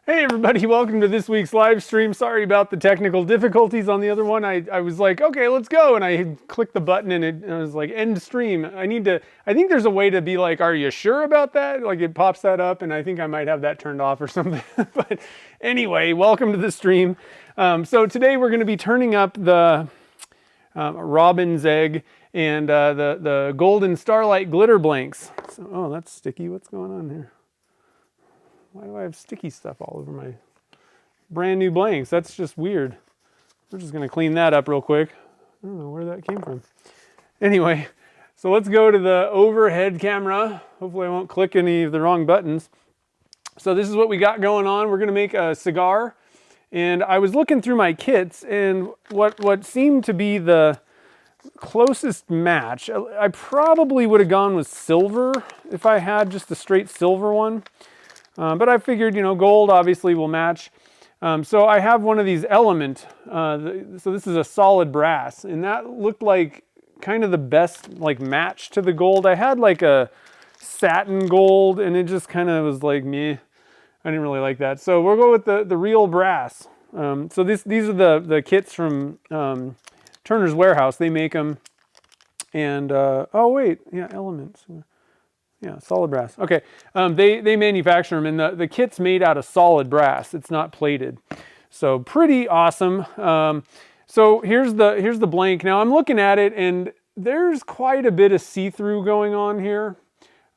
Hey everybody, welcome to this week's live stream. Sorry about the technical difficulties on the other one. I was like, okay, let's go. And I clicked the button and I was like, end stream. I think there's a way to be like, are you sure about that? Like it pops that up and I think I might have that turned off or something. But anyway, welcome to the stream. So today we're going to be turning up the robin's egg and the golden starlight glitter blanks. So, oh, that's sticky. What's going on here? Why do I have sticky stuff all over my brand new blanks? That's just weird. We're just gonna clean that up real quick. I don't know where that came from. Anyway, so let's go to the overhead camera. Hopefully I won't click any of the wrong buttons. So this is what we got going on. We're gonna make a cigar. And I was looking through my kits and what seemed to be the closest match, I probably would have gone with silver if I had just a straight silver one. But I figured, gold obviously will match. So I have one of these Element. So this is a solid brass, and that looked like kind of the best match to the gold. I had like a satin gold, and it just kind of was like meh. I didn't really like that. So we'll go with the real brass. So these are the kits from Turner's Warehouse. They make them. And oh wait, yeah, Elements. Yeah, solid brass. Okay, they manufacture them, and the kit's made out of solid brass. It's not plated, so pretty awesome. So here's the blank. Now I'm looking at it, and there's quite a bit of see-through going on here.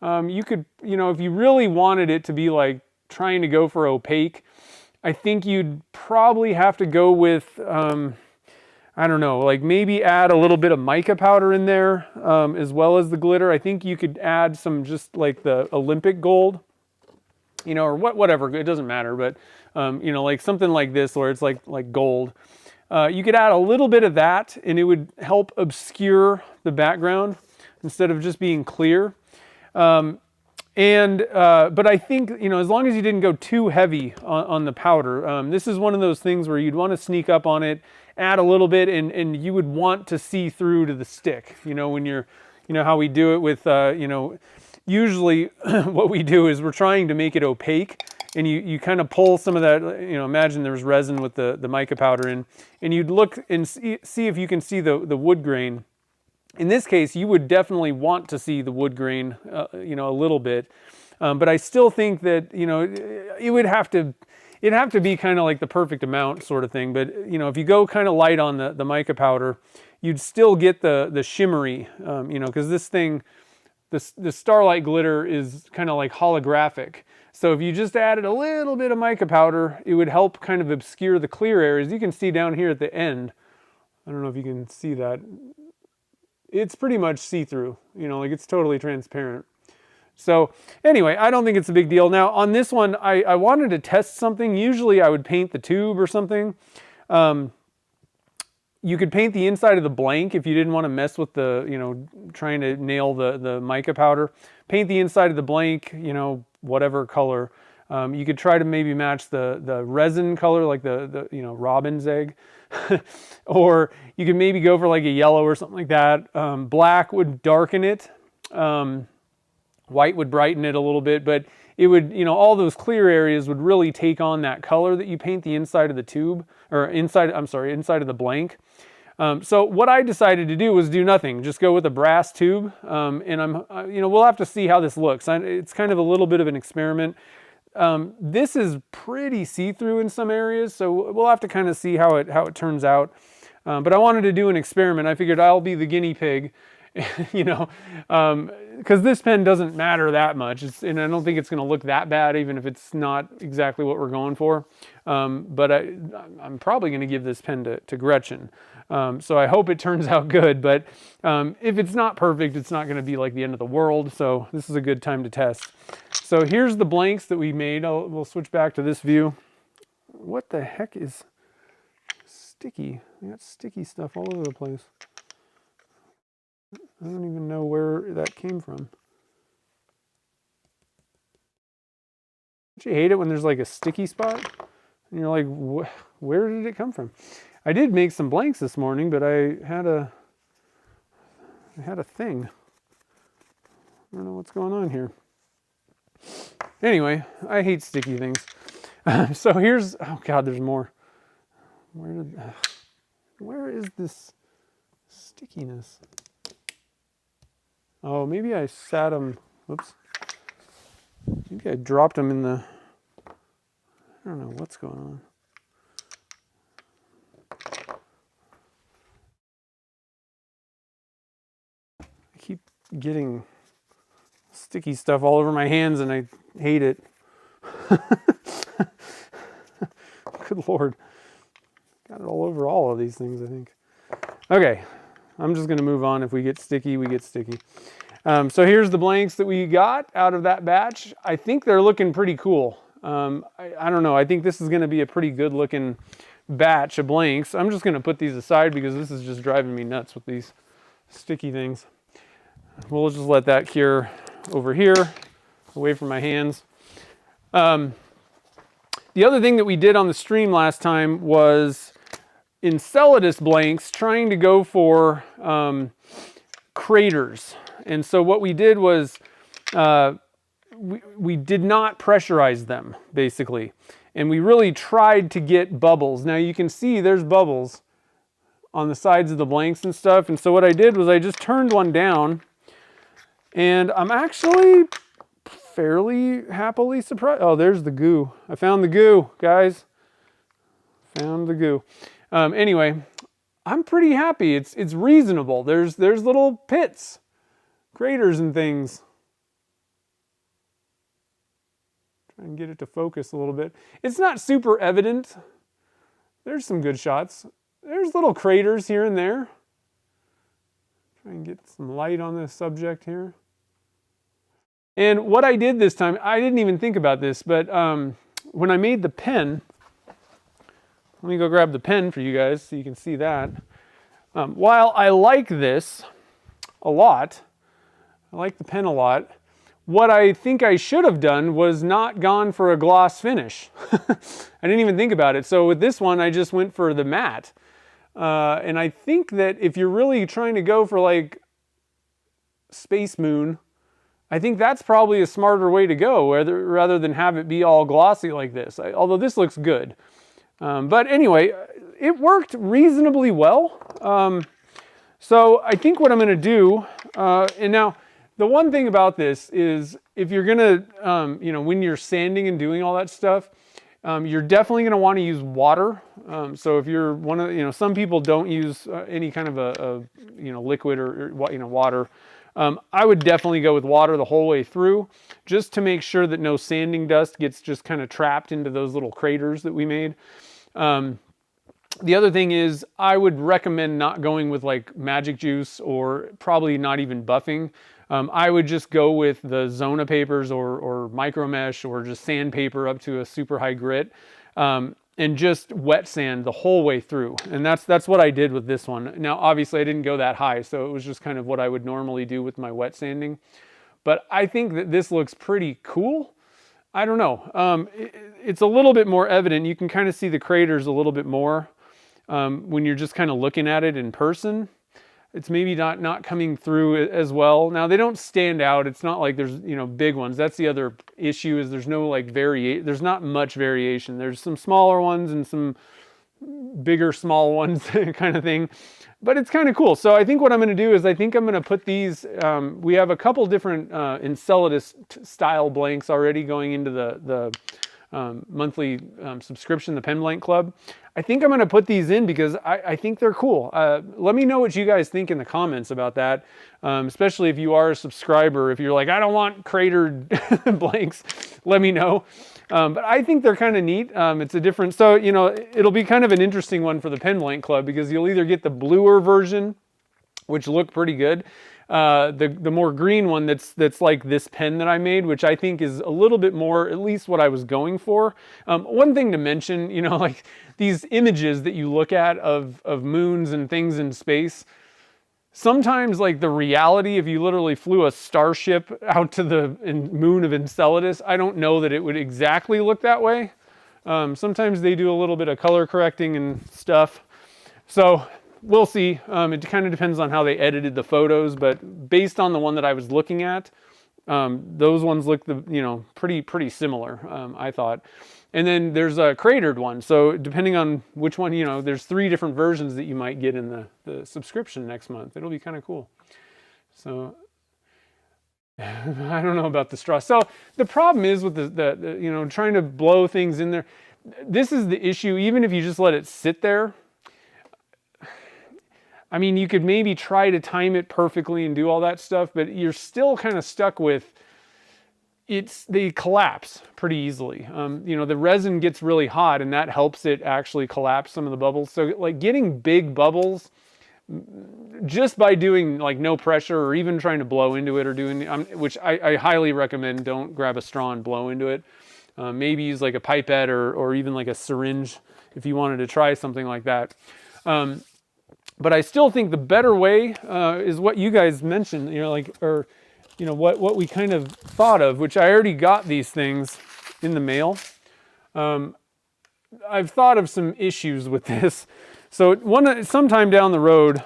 You could, if you really wanted it to be like trying to go for opaque, I think you'd probably have to go with I don't know, like maybe add a little bit of mica powder in there as well as the glitter. I think you could add some just like the Olympic gold, or whatever. It doesn't matter, but like something like this where it's like gold. You could add a little bit of that, and it would help obscure the background instead of just being clear. But I think as long as you didn't go too heavy on the powder, this is one of those things where you'd want to sneak up on it. Add a little bit, and you would want to see through to the stick. When you're, how we do it with, usually what we do is we're trying to make it opaque, and you kind of pull some of that, imagine there's resin with the mica powder in, and you'd look and see if you can see the wood grain. In this case, you would definitely want to see the wood grain, a little bit, but I still think that, it'd have to be kind of like the perfect amount sort of thing. But, if you go kind of light on the mica powder, you'd still get the shimmery, because this thing, the Starlight glitter is kind of like holographic. So if you just added a little bit of mica powder, it would help kind of obscure the clear areas. You can see down here at the end, I don't know if you can see that. It's pretty much see-through, like it's totally transparent. So anyway, I don't think it's a big deal. Now on this one, I wanted to test something. Usually I would paint the tube or something. You could paint the inside of the blank if you didn't want to mess with the, trying to nail the mica powder. Paint the inside of the blank, whatever color. You could try to maybe match the resin color, like the robin's egg. Or you could maybe go for like a yellow or something like that. Black would darken it. White would brighten it a little bit, but it would, all those clear areas would really take on that color that you paint the inside of the tube, or inside of the blank. So what I decided to do was do nothing, just go with a brass tube, and we'll have to see how this looks. It's kind of a little bit of an experiment. This is pretty see-through in some areas, so we'll have to kind of see how it turns out. But I wanted to do an experiment. I figured I'll be the guinea pig. Because this pen doesn't matter that much, and I don't think it's going to look that bad, even if it's not exactly what we're going for. But I'm probably going to give this pen to Gretchen. So I hope it turns out good, but if it's not perfect, it's not going to be like the end of the world. So this is a good time to test. So here's the blanks that we made. We'll switch back to this view. What the heck is sticky? I got sticky stuff all over the place. I don't even know where that came from. Don't you hate it when there's like a sticky spot? And you're like, where did it come from? I did make some blanks this morning, but I had a thing. I don't know what's going on here. Anyway, I hate sticky things. So here's, oh God, there's more. Where is this stickiness? Oh, maybe I sat them, whoops. Maybe I dropped them in the, I don't know what's going on. I keep getting sticky stuff all over my hands and I hate it. Good Lord. Got it all over all of these things, I think. Okay, I'm just gonna move on. If we get sticky, we get sticky. So here's the blanks that we got out of that batch. I think they're looking pretty cool. I don't know, I think this is gonna be a pretty good looking batch of blanks. I'm just gonna put these aside because this is just driving me nuts with these sticky things. We'll just let that cure over here, away from my hands. The other thing that we did on the stream last time was Enceladus blanks, trying to go for craters. And so what we did was we did not pressurize them, basically. And we really tried to get bubbles. Now you can see there's bubbles on the sides of the blanks and stuff. And so what I did was I just turned one down, and I'm actually fairly happily surprised. Oh, there's the goo. I found the goo, guys. Found the goo. Anyway, I'm pretty happy. It's reasonable. There's little pits, craters and things. Try and get it to focus a little bit. It's not super evident. There's some good shots. There's little craters here and there. Try and get some light on this subject here. And what I did this time, I didn't even think about this, but when I made the pen, let me go grab the pen for you guys so you can see that. While I like this a lot, I like the pen a lot, what I think I should have done was not gone for a gloss finish. I didn't even think about it. So with this one, I just went for the matte. And I think that if you're really trying to go for like Space Moon, I think that's probably a smarter way to go, rather than have it be all glossy like this, although this looks good. But anyway, it worked reasonably well. So I think what I'm going to do, and now the one thing about this is if you're going to, when you're sanding and doing all that stuff, you're definitely going to want to use water. So if you're one of, some people don't use any kind of a liquid or water. I would definitely go with water the whole way through, just to make sure that no sanding dust gets just kind of trapped into those little craters that we made. The other thing is I would recommend not going with like magic juice or probably not even buffing. I would just go with the Zona papers or micro mesh or just sandpaper up to a super high grit. And just wet sand the whole way through. And that's what I did with this one. Now, obviously I didn't go that high, so it was just kind of what I would normally do with my wet sanding. But I think that this looks pretty cool. I don't know. It's a little bit more evident. You can kind of see the craters a little bit more when you're just kind of looking at it in person. It's maybe not coming through as well. Now they don't stand out. It's not like there's big ones. That's the other issue, is there's no like there's not much variation. There's some smaller ones and some bigger small ones kind of thing, but it's kind of cool. So I think what I'm going to do is I think I'm going to put these. We have a couple different Enceladus style blanks already going into the monthly subscription, the Pen Blank Club. I think I'm going to put these in because I think they're cool. Let me know what you guys think in the comments about that, especially if you are a subscriber. If you're like, I don't want cratered blanks, let me know. But I think they're kind of neat. It's a different, so it'll be kind of an interesting one for the Pen Blank Club, because you'll either get the bluer version, which look pretty good, the more green one that's like this pen that I made, which I think is a little bit more, at least what I was going for. One thing to mention, like these images that you look at of moons and things in space, sometimes like the reality, if you literally flew a starship out to the moon of Enceladus, I don't know that it would exactly look that way. Sometimes they do a little bit of color correcting and stuff. So we'll see. It kind of depends on how they edited the photos, but based on the one that I was looking at, Those ones look pretty similar, I thought. And then there's a cratered one. So depending on which one, there's 3 different versions that you might get in the subscription next month. It'll be kind of cool. So I don't know about the straw. So the problem is with the trying to blow things in there. This is the issue. Even if you just let it sit there, I mean, you could maybe try to time it perfectly and do all that stuff, but you're still kind of stuck with they collapse pretty easily. The resin gets really hot and that helps it actually collapse some of the bubbles. So like getting big bubbles just by doing like no pressure or even trying to blow into it or doing, which I highly recommend, don't grab a straw and blow into it. Maybe use like a pipette or even like a syringe if you wanted to try something like that. But I still think the better way is what you guys mentioned, what we kind of thought of, which I already got these things in the mail. I've thought of some issues with this. So sometime down the road,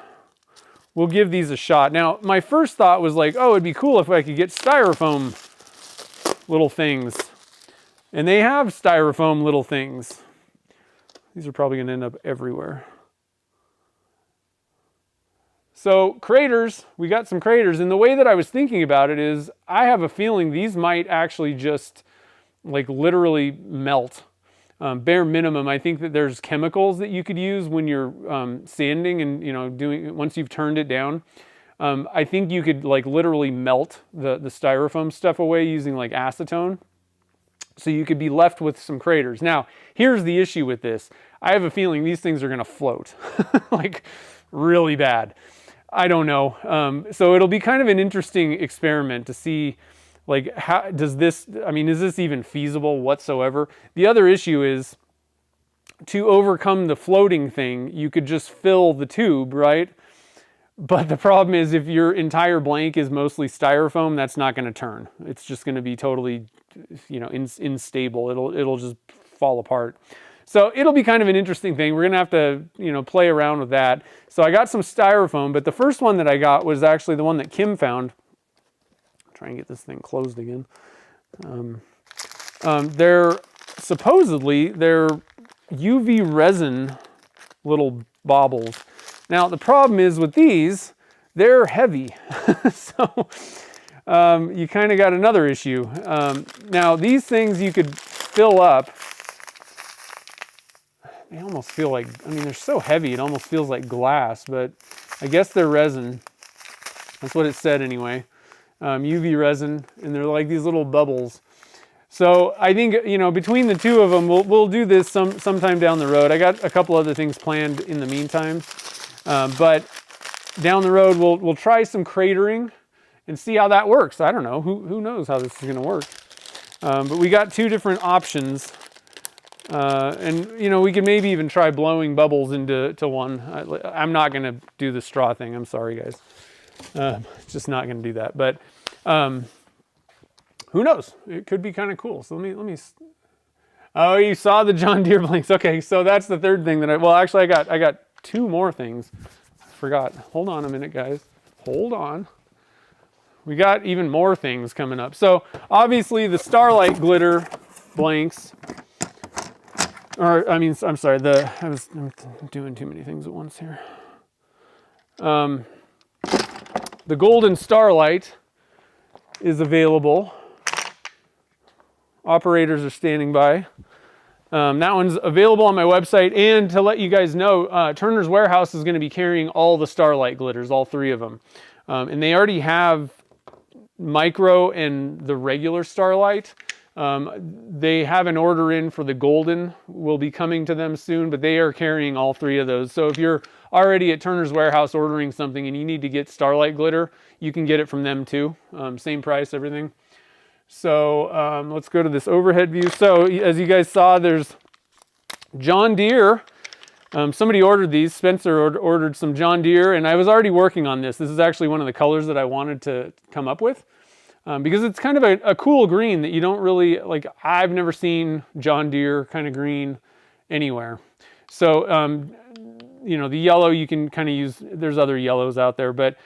we'll give these a shot. Now, my first thought was like, oh, it'd be cool if I could get styrofoam little things. And they have styrofoam little things. These are probably going to end up everywhere. So craters, we got some craters, and the way that I was thinking about it is I have a feeling these might actually just like literally melt. Bare minimum, I think that there's chemicals that you could use when you're sanding and doing once you've turned it down. I think you could like literally melt the styrofoam stuff away using like acetone. So you could be left with some craters. Now, here's the issue with this. I have a feeling these things are going to float like really bad. I don't know. So it'll be kind of an interesting experiment to see like how does this, is this even feasible whatsoever? The other issue is to overcome the floating thing, you could just fill the tube, right? But the problem is if your entire blank is mostly styrofoam, that's not going to turn. It's just going to be totally, unstable. It'll just fall apart. So it'll be kind of an interesting thing. We're going to have to, play around with that. So I got some styrofoam, but the first one that I got was actually the one that Kim found. Try and get this thing closed again. They're UV resin little baubles. Now the problem is with these, they're heavy. So you kind of got another issue. Now these things you could fill up. They almost feel like, they're so heavy, it almost feels like glass, but I guess they're resin. That's what it said anyway. UV resin, and they're like these little bubbles. So I think, between the two of them, we'll do this sometime down the road. I got a couple other things planned in the meantime. But down the road, we'll try some cratering and see how that works. I don't know. Who knows how this is going to work. But we got 2 different options. And, we could maybe even try blowing bubbles into one. I'm not going to do the straw thing. I'm sorry, guys. Just not going to do that. But who knows? It could be kind of cool. So let me. Oh, you saw the John Deere blanks. Okay, so that's the third thing that I got 2 more things. I forgot. Hold on a minute, guys. Hold on. We got even more things coming up. So obviously the Starlight glitter blanks. I'm sorry. I'm doing too many things at once here. The golden Starlight is available. Operators are standing by. That one's available on my website. And to let you guys know, Turner's Warehouse is going to be carrying all the Starlight glitters, all 3 of them. And they already have micro and the regular Starlight. They have an order in for the golden. Will be coming to them soon, but they are carrying all 3 of those. So if you're already at Turner's Warehouse ordering something and you need to get Starlight glitter, you can get it from them too. Same price, everything. So let's go to this overhead view. So as you guys saw, there's John Deere. Somebody ordered these. Spencer ordered some John Deere, and I was already working on this. This is actually one of the colors that I wanted to come up with. Because it's kind of a cool green that you don't really, I've never seen John Deere kind of green anywhere. So, the yellow you can kind of use, there's other yellows out there, but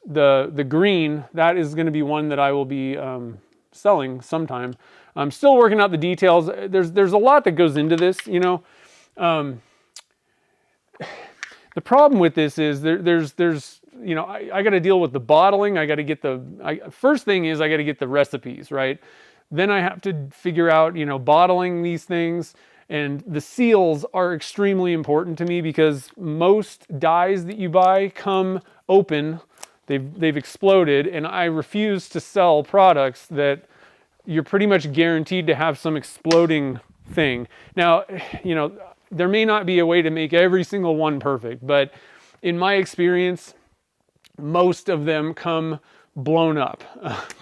the green, that is going to be one that I will be selling sometime. I'm still working out the details. There's a lot that goes into this, you know. The problem with this is there's you know, I got to deal with the bottling. I got to get first thing is I got to get the recipes, right? Then I have to figure out, you know, bottling these things, and the seals are extremely important to me because most dyes that you buy come open. They've exploded, and I refuse to sell products that you're pretty much guaranteed to have some exploding thing. Now, you know, there may not be a way to make every single one perfect, but in my experience, most of them come blown up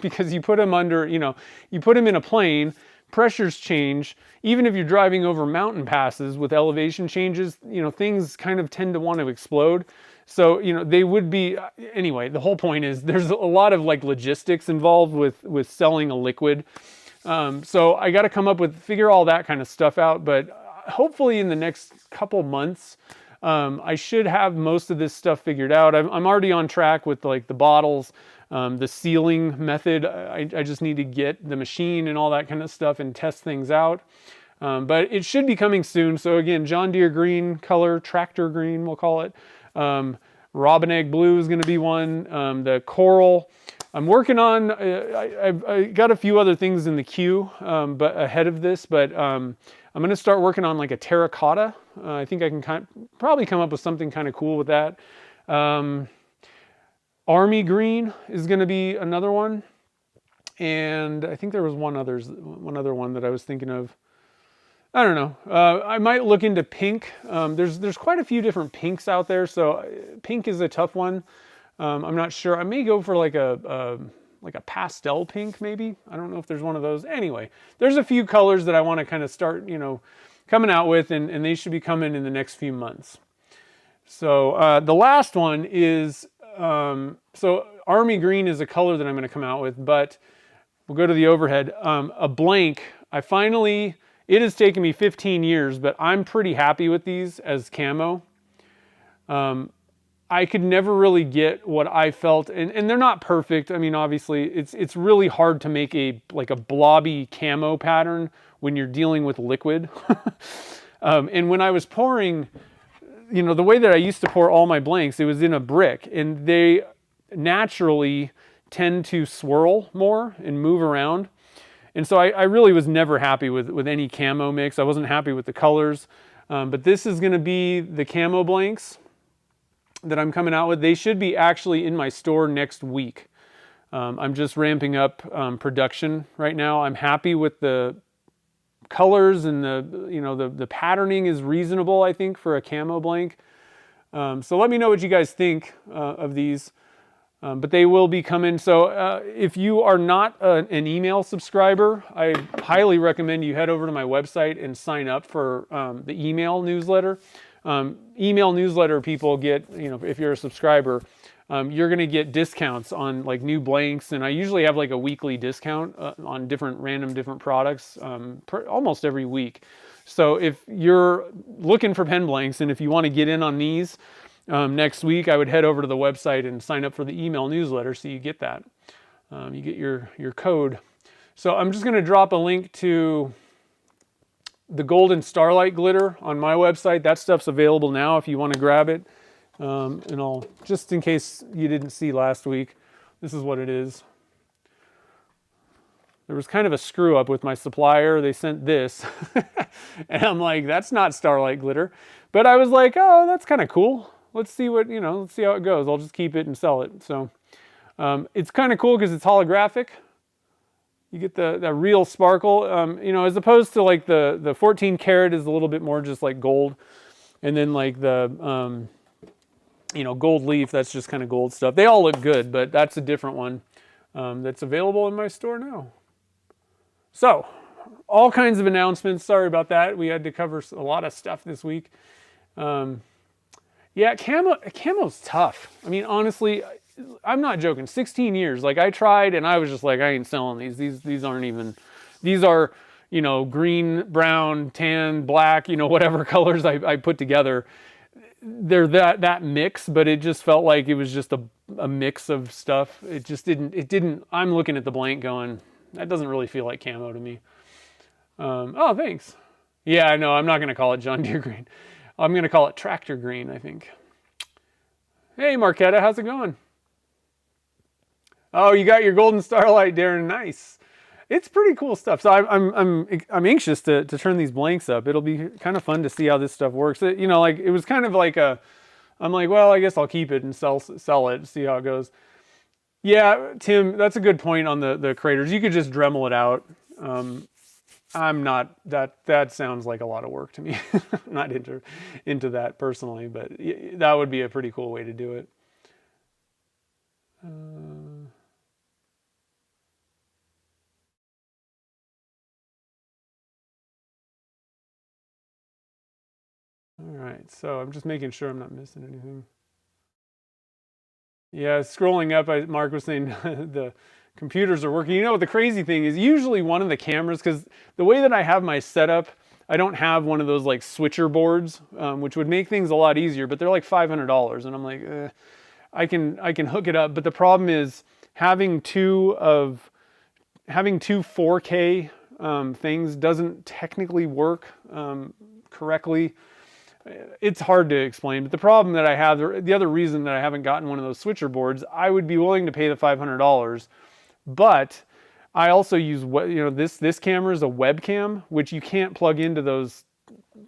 because you put them under, you know, you put them in a plane, pressures change. Even if you're driving over mountain passes with elevation changes, you know, things kind of tend to want to explode. So, you know, they would be, anyway, the whole point is there's a lot of like logistics involved with selling a liquid. So I got to come up with, figure all that kind of stuff out, but hopefully in the next couple months, I should have most of this stuff figured out. I'm already on track with like the bottles, the sealing method. I just need to get the machine and all that kind of stuff and test things out. But it should be coming soon. So again, John Deere green color, tractor green, we'll call it. Robin egg blue is going to be one. The coral. I'm working on, I got a few other things in the queue, but ahead of this, but I'm going to start working on like a terracotta. I think I can probably come up with something kind of cool with that. Army green is going to be another one. And I think there was one other one that I was thinking of. I don't know. I might look into pink. There's quite a few different pinks out there. So pink is a tough one. I'm not sure. I may go for like a pastel pink maybe. I don't know if there's one of those. Anyway, there's a few colors that I want to kind of start, you know, coming out with, and they should be coming in the next few months. So the last one is, so army green is a color that I'm going to come out with, but we'll go to the overhead. A blank, it has taken me 15 years, but I'm pretty happy with these as camo. I could never really get what I felt, and they're not perfect. I mean, obviously, it's really hard to make a blobby camo pattern when you're dealing with liquid. And when I was pouring, you know, the way that I used to pour all my blanks, it was in a brick, and they naturally tend to swirl more and move around. And so I really was never happy with any camo mix. I wasn't happy with the colors. But this is going to be the camo blanks that I'm coming out with. They should be actually in my store next week. I'm just ramping up production right now. I'm happy with the colors, and the patterning is reasonable, I think, for a camo blank. So let me know what you guys think of these. But they will be coming. So if you are not an email subscriber, I highly recommend you head over to my website and sign up for the email newsletter. Email newsletter people get, you know, if you're a subscriber, you're going to get discounts on like new blanks. And I usually have like a weekly discount on random different products almost every week. So if you're looking for pen blanks, and if you want to get in on these, next week, I would head over to the website and sign up for the email newsletter so you get that. You get your code. So I'm just going to drop a link to the golden Starlight glitter on my website. That stuff's available now if you want to grab it. And I'll, just in case you didn't see last week, this is what it is. There was kind of a screw up with my supplier. They sent this. And I'm like, that's not Starlight glitter. But I was like, oh, that's kind of cool. Let's see let's see how it goes. I'll just keep it and sell it. So it's kind of cool because it's holographic. You get the real sparkle, as opposed to like the 14 karat is a little bit more just like gold. And then like the, gold leaf, that's just kind of gold stuff. They all look good, but that's a different one that's available in my store now. So all kinds of announcements. Sorry about that. We had to cover a lot of stuff this week. Yeah, camo's tough. I mean, honestly, I'm not joking. 16 years. Like, I tried and I was just like, I ain't selling these. These aren't even, these are, green, brown, tan, black, whatever colors I put together. They're that mix, but it just felt like it was just a a mix of stuff. It just didn't, I'm looking at the blank going, that doesn't really feel like camo to me. Oh, thanks. Yeah, I know, I'm not going to call it John Deere green. I'm going to call it tractor green, I think. Hey, Marquetta, how's it going? Oh, you got your golden Starlight, Darren. Nice. It's pretty cool stuff. So I'm anxious to turn these blanks up. It'll be kind of fun to see how this stuff works. You know, like it was kind of like I'm like, well, I guess I'll keep it and sell it, see how it goes. Yeah, Tim, that's a good point on the craters. You could just Dremel it out. I'm not, that sounds like a lot of work to me. Not into that personally, but that would be a pretty cool way to do it. All right, so I'm just making sure I'm not missing anything. Yeah, scrolling up, Mark was saying the computers are working. You know what the crazy thing is? Usually one of the cameras, because the way that I have my setup, I don't have one of those like switcher boards, which would make things a lot easier, but they're like $500, and I'm like, I can hook it up. But the problem is having two 4K things doesn't technically work correctly. It's hard to explain, but the problem that I have, the other reason that I haven't gotten one of those switcher boards, I would be willing to pay the $500, but I also use, you know, this camera is a webcam, which you can't plug into those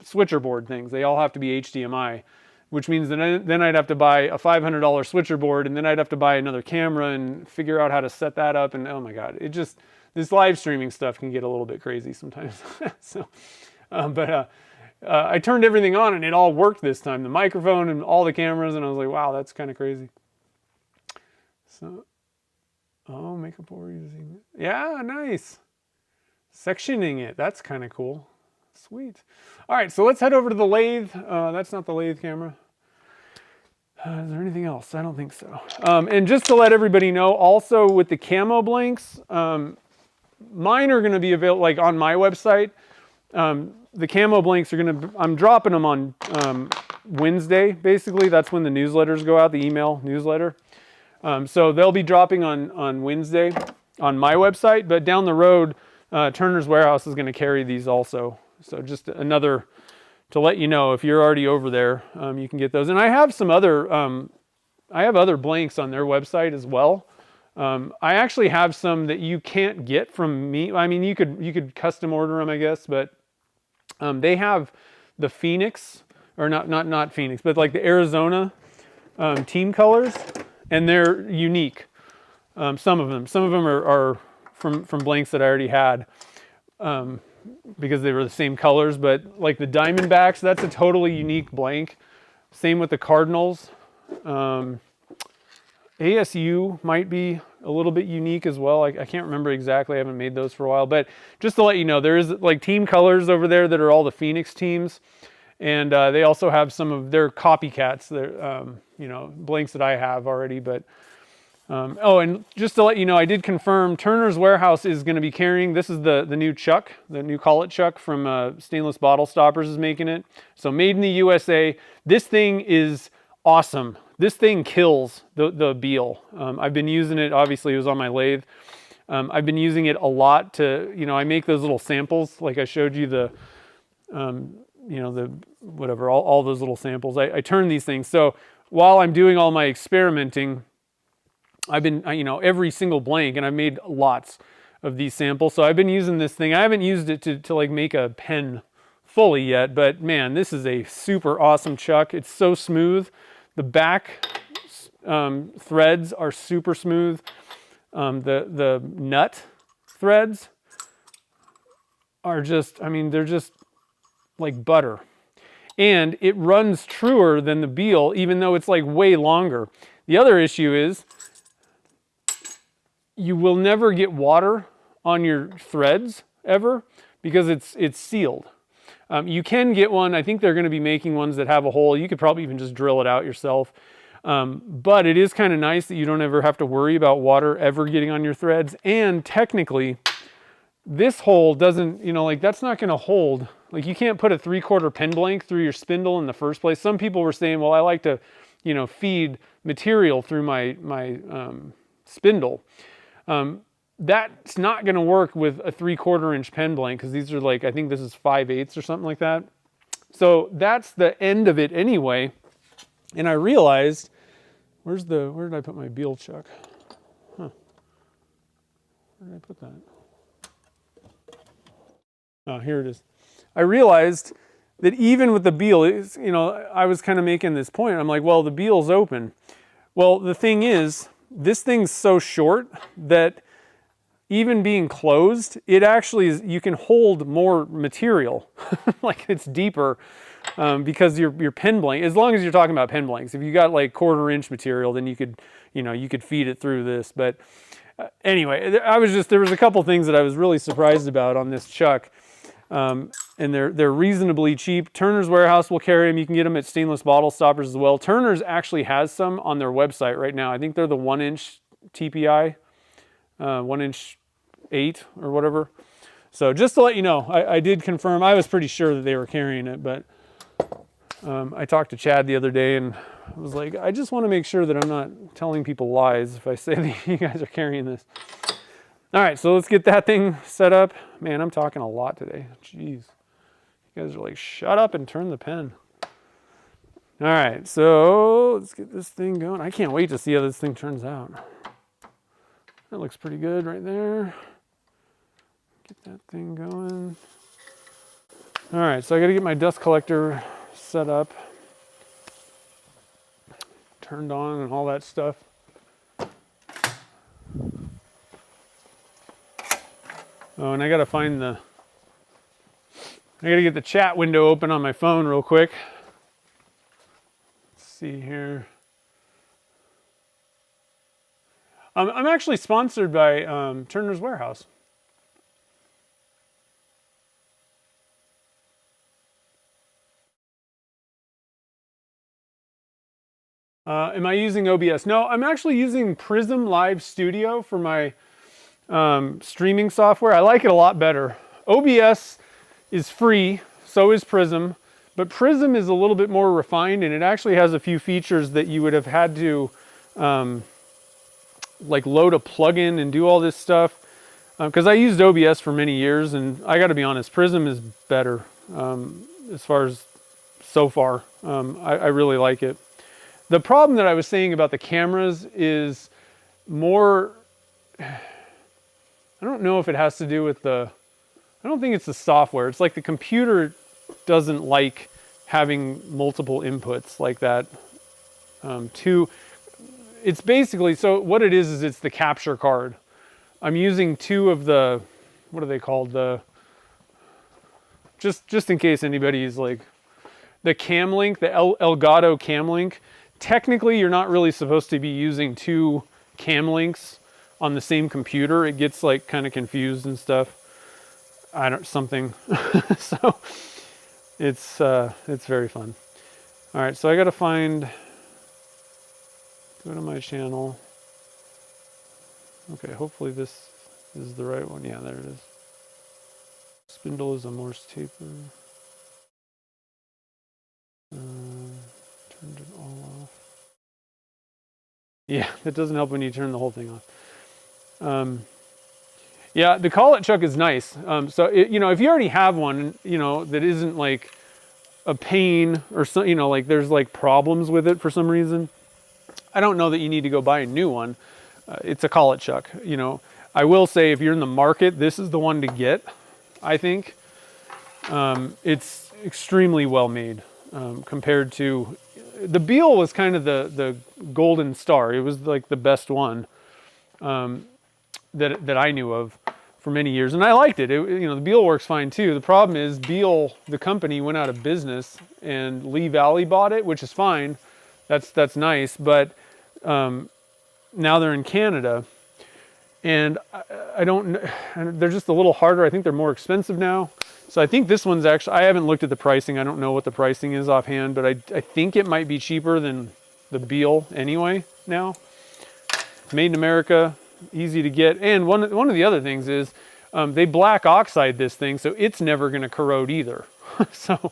switcher board things. They all have to be HDMI, which means that then I'd have to buy a $500 switcher board, and then I'd have to buy another camera and figure out how to set that up. And oh my God, this live streaming stuff can get a little bit crazy sometimes. So, I turned everything on and it all worked this time. The microphone and all the cameras, and I was like, wow, that's kind of crazy. So, oh, makeup or using, yeah, nice. Sectioning it, that's kind of cool. Sweet. All right, so let's head over to the lathe. That's not the lathe camera. Is there anything else? I don't think so. And just to let everybody know, also with the camo blanks, mine are going to be available like on my website. The camo blanks are going to, I'm dropping them on Wednesday, basically. That's when the newsletters go out, the email newsletter. So they'll be dropping on Wednesday on my website, but down the road, Turner's Warehouse is going to carry these also. So just another, to let you know, if you're already over there, you can get those. And I have some other, I have other blanks on their website as well. I actually have some that you can't get from me. I mean, you could custom order them, I guess, but they have the Phoenix, or not Phoenix, but like the Arizona team colors, and they're unique. Some of them are from blanks that I already had, because they were the same colors. But like the Diamondbacks, that's a totally unique blank. Same with the Cardinals. ASU might be a little bit unique as well. I can't remember exactly. I haven't made those for a while. But just to let you know, there is like team colors over there that are all the Phoenix teams. And they also have some of their copycats, their, you know, blanks that I have already. But oh, and just to let you know, I did confirm Turner's Warehouse is going to be carrying, this is the new chuck, the new collet chuck from Stainless Bottle Stoppers is making it. So made in the USA. This thing is awesome. This thing kills the Beal. I've been using it, obviously it was on my lathe. I've been using it a lot to, you know, I make those little samples, like I showed you the, you know, the, whatever, all those little samples. I turn these things. So while I'm doing all my experimenting, I've been, you know, every single blank, and I've made lots of these samples. So I've been using this thing. I haven't used it to like make a pen fully yet, but man, this is a super awesome chuck. It's so smooth. The back threads are super smooth. The nut threads are just, I mean, they're just like butter. And it runs truer than the Beal, even though it's like way longer. The other issue is you will never get water on your threads ever because it's sealed. You can get one. I think they're going to be making ones that have a hole. You could probably even just drill it out yourself. But it is kind of nice that you don't ever have to worry about water ever getting on your threads. And technically, this hole doesn't, you know, like that's not going to hold. Like you can't put a 3/4 pen blank through your spindle in the first place. Some people were saying, well, I like to, you know, feed material through my spindle. That's not going to work with a 3/4 inch pen blank, because these are like, I think this is 5/8 or something like that. So that's the end of it anyway. And I realized, where did I put my Beal chuck? Huh. Where did I put that? Oh, here it is. I realized that even with the Beal, you know, I was kind of making this point. I'm like, well, the Beal's open. Well, the thing is, this thing's so short that even being closed, it actually is, you can hold more material. Like, it's deeper because your pen blank, as long as you're talking about pen blanks, if you got like 1/4 inch material, then you could, you know, you could feed it through this. But anyway, there was a couple things that I was really surprised about on this chuck. And they're reasonably cheap. Turner's Warehouse will carry them. You can get them at Stainless Bottle Stoppers as well. Turner's actually has some on their website right now. I think they're the 1-inch TPI, 1-inch 8 or whatever. So just to let you know, I did confirm. I was pretty sure that they were carrying it, but I talked to Chad the other day and I was like, I just want to make sure that I'm not telling people lies if I say that you guys are carrying this. All right, so let's get that thing set up. Man, I'm talking a lot today. Jeez. You guys are like, shut up and turn the pen. All right, so let's get this thing going. I can't wait to see how this thing turns out. That looks pretty good right there. Get that thing going. All right, so I got to get my dust collector set up, turned on and all that stuff. Oh, and I got to get the chat window open on my phone real quick. Let's see here. I'm actually sponsored by Turner's Warehouse. Am I using OBS? No, I'm actually using Prism Live Studio for my streaming software. I like it a lot better. OBS is free, so is Prism, but Prism is a little bit more refined, and it actually has a few features that you would have had to like load a plugin and do all this stuff. Because I used OBS for many years, and I got to be honest, Prism is better as far as so far. I really like it. The problem that I was saying about the cameras is more, I don't know if it has to do with I don't think it's the software. It's like the computer doesn't like having multiple inputs like that. It's basically, so what it is it's the capture card. I'm using 2 of the, what are they called? Just in case anybody's like, the Cam Link, the Elgato Cam Link. Technically, you're not really supposed to be using 2 Cam Links on the same computer. It gets like kind of confused and stuff. Something. So it's very fun. All right, so I got to go to my channel. Okay, hopefully this is the right one. Yeah, there it is. Spindle is a Morse taper. Turned it all off. Yeah, that doesn't help when you turn the whole thing off. Yeah, the collet chuck is nice. So you know, if you already have one, you know, that isn't like a pain or so, you know, like there's like problems with it for some reason, I don't know that you need to go buy a new one. It's a collet chuck. You know, I will say if you're in the market, this is the one to get. I think it's extremely well made compared to the Beal was kind of the golden star. It was like the best one that I knew of for many years, and I liked it. You know, the Beal works fine too. The problem is Beal, the company, went out of business, and Lee Valley bought it, which is fine. That's nice, but now they're in Canada, and I don't. They're just a little harder. I think they're more expensive now. So I think this one's actually. I haven't looked at the pricing. I don't know what the pricing is offhand, but I think it might be cheaper than the Beal anyway. Now, made in America, easy to get, and one of the other things is they black oxide this thing, so it's never going to corrode either. So,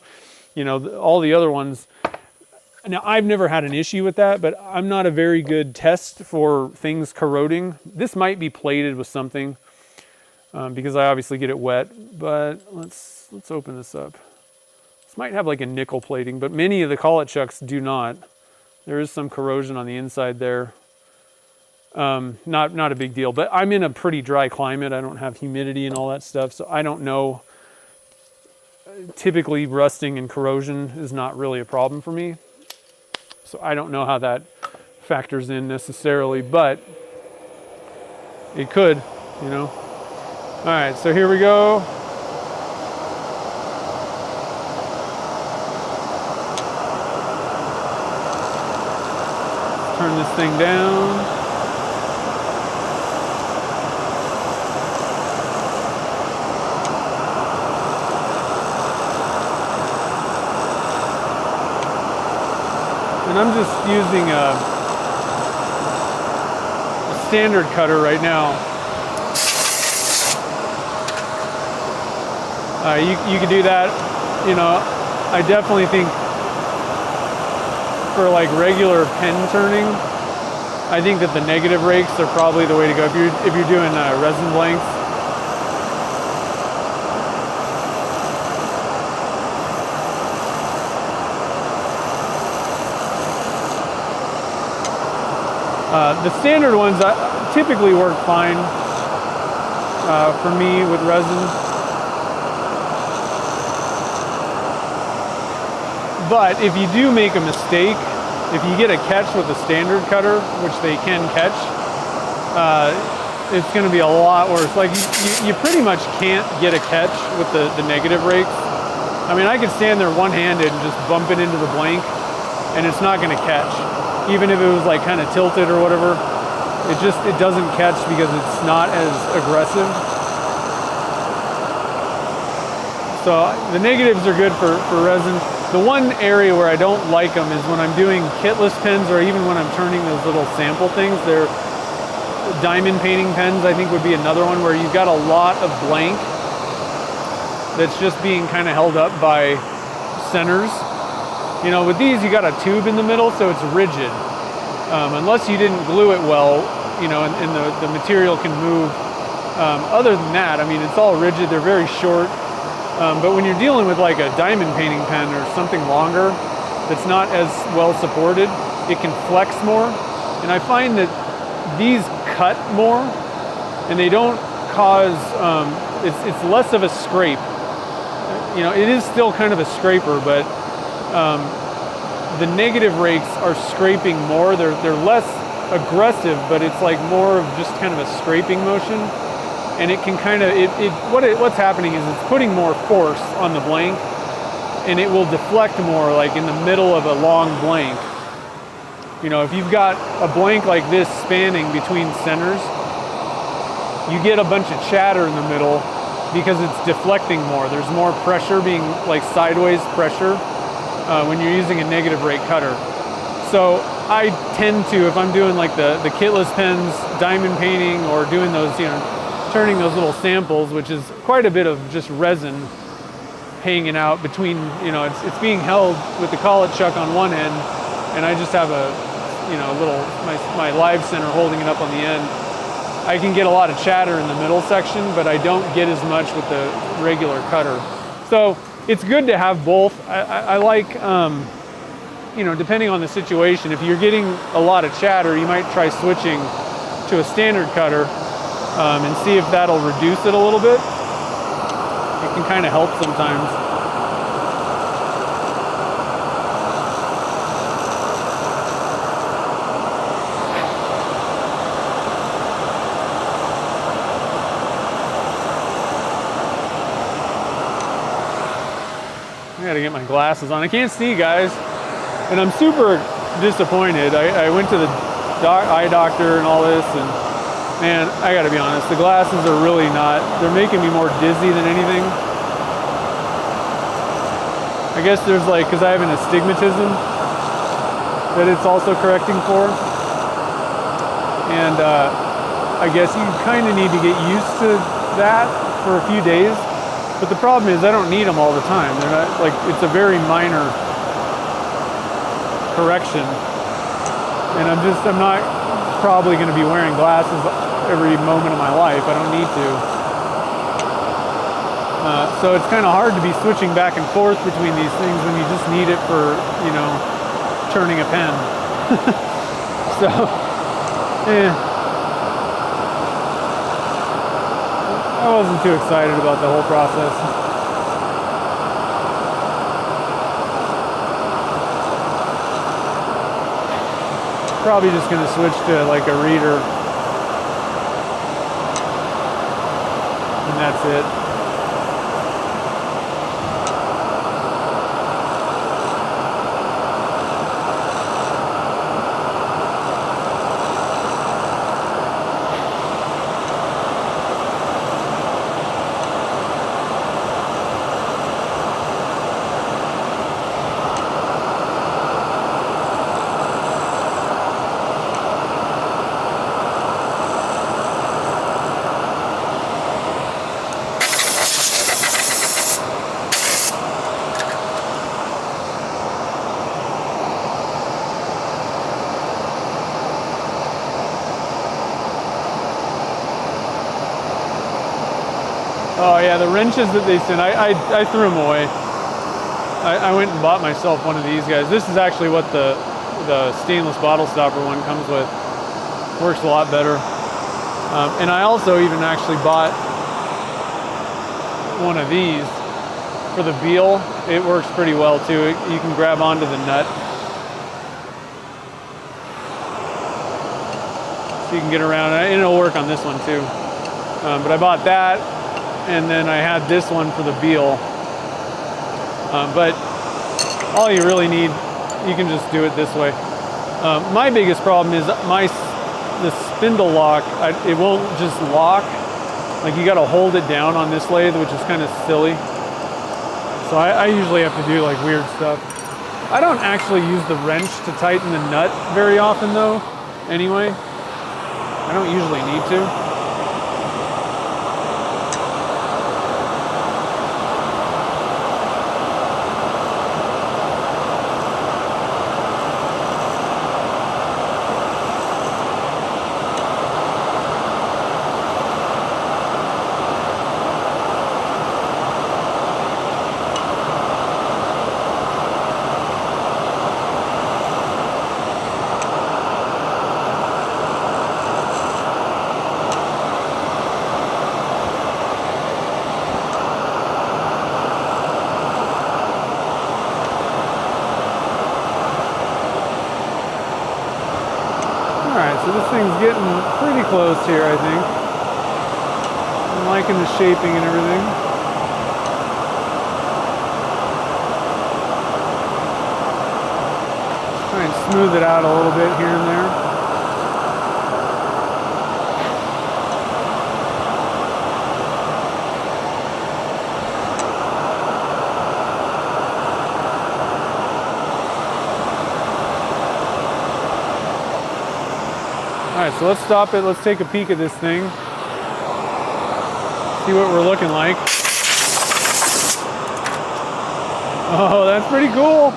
you know, all the other ones. Now, I've never had an issue with that, but I'm not a very good test for things corroding. This might be plated with something because I obviously get it wet, but let's open this up. This might have like a nickel plating, but many of the collet chucks do not. There is some corrosion on the inside there. Not a big deal, but I'm in a pretty dry climate. I don't have humidity and all that stuff, so I don't know. Typically, rusting and corrosion is not really a problem for me. So I don't know how that factors in necessarily, but it could, you know. All right, so here we go. Turn this thing down. And I'm just using a standard cutter right now. You could do that, you know. I definitely think for like regular pen turning, I think that the negative rakes are probably the way to go if you're doing resin blanks. The standard ones typically work fine for me with resin. But if you do make a mistake, if you get a catch with a standard cutter, which they can catch, it's going to be a lot worse. Like you pretty much can't get a catch with the negative rakes. I mean, I could stand there one-handed and just bump it into the blank, and it's not going to catch. Even if it was like kind of tilted or whatever, it doesn't catch because it's not as aggressive. So the negatives are good for resin. The one area where I don't like them is when I'm doing kitless pens, or even when I'm turning those little sample things. They're diamond painting pens, I think, would be another one where you've got a lot of blank that's just being kind of held up by centers. You know, with these, you got a tube in the middle, so it's rigid. Unless you didn't glue it well, you know, and the material can move. Other than that, I mean, it's all rigid. They're very short. But when you're dealing with like a diamond painting pen or something longer that's not as well supported, it can flex more. And I find that these cut more, and they don't cause, it's less of a scrape. You know, it is still kind of a scraper, but the negative rakes are scraping more. They're less aggressive, but it's like more of just kind of a scraping motion. And it can kind of, what's happening is it's putting more force on the blank, and it will deflect more like in the middle of a long blank. You know, if you've got a blank like this spanning between centers, you get a bunch of chatter in the middle because it's deflecting more. There's more pressure being like sideways pressure when you're using a negative rake cutter. So I tend to, if I'm doing like the kitless pens, diamond painting, or doing those, you know, turning those little samples, which is quite a bit of just resin hanging out between, you know, it's being held with the collet chuck on one end, and I just have a, you know, little, my live center holding it up on the end. I can get a lot of chatter in the middle section, but I don't get as much with the regular cutter. So it's good to have both. I like, you know, depending on the situation, if you're getting a lot of chatter, you might try switching to a standard cutter and see if that'll reduce it a little bit. It can kind of help sometimes. I gotta get my glasses on. I can't see, guys, and I'm super disappointed. I went to the eye doctor and all this, and man, I gotta be honest, the glasses are really not, they're making me more dizzy than anything. I guess there's like, because I have an astigmatism that it's also correcting for, and I guess you kind of need to get used to that for a few days. But the problem is I don't need them all the time. They're not, like, it's a very minor correction. And I'm not probably going to be wearing glasses every moment of my life. I don't need to. So it's kind of hard to be switching back and forth between these things when you just need it for, you know, turning a pen. So, I wasn't too excited about the whole process. Probably just going to switch to like a reader. And that's it. Oh yeah, the wrenches that they sent, I threw them away. I went and bought myself one of these guys. This is actually what the stainless bottle stopper one comes with. Works a lot better. And I also even actually bought one of these for the Beal. It works pretty well too. You can grab onto the nut. So you can get around, and it'll work on this one too. But I bought that, and then I had this one for the Beal. But all you really need, you can just do it this way. My biggest problem is the spindle lock, it won't just lock. Like you gotta hold it down on this lathe, which is kind of silly. So I usually have to do like weird stuff. I don't actually use the wrench to tighten the nut very often though, anyway. I don't usually need to. So this thing's getting pretty close here, I think. I'm liking the shaping and everything. Try and smooth it out a little bit here and there. All right, so let's stop it. Let's take a peek at this thing. See what we're looking like. Oh, that's pretty cool.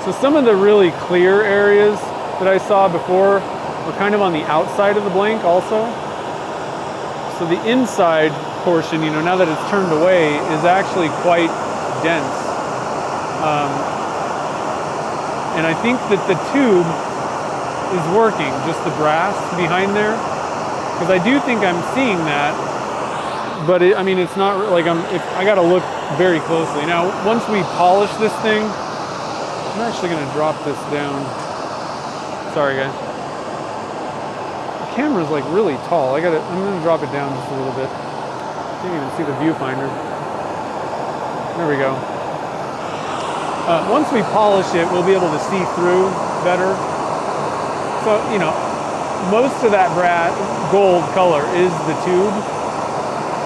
So some of the really clear areas that I saw before were kind of on the outside of the blank also. So the inside portion, you know, now that it's turned away, is actually quite dense. And I think that the tube is working, just the brass behind there. Because I do think I'm seeing that, but I mean, it's not like I gotta look very closely. Now, once we polish this thing, I'm actually gonna drop this down. Sorry guys. The camera's like really tall. I'm gonna drop it down just a little bit. Can't even see the viewfinder. There we go. Once we polish it, we'll be able to see through better. So, you know, most of that brass gold color is the tube,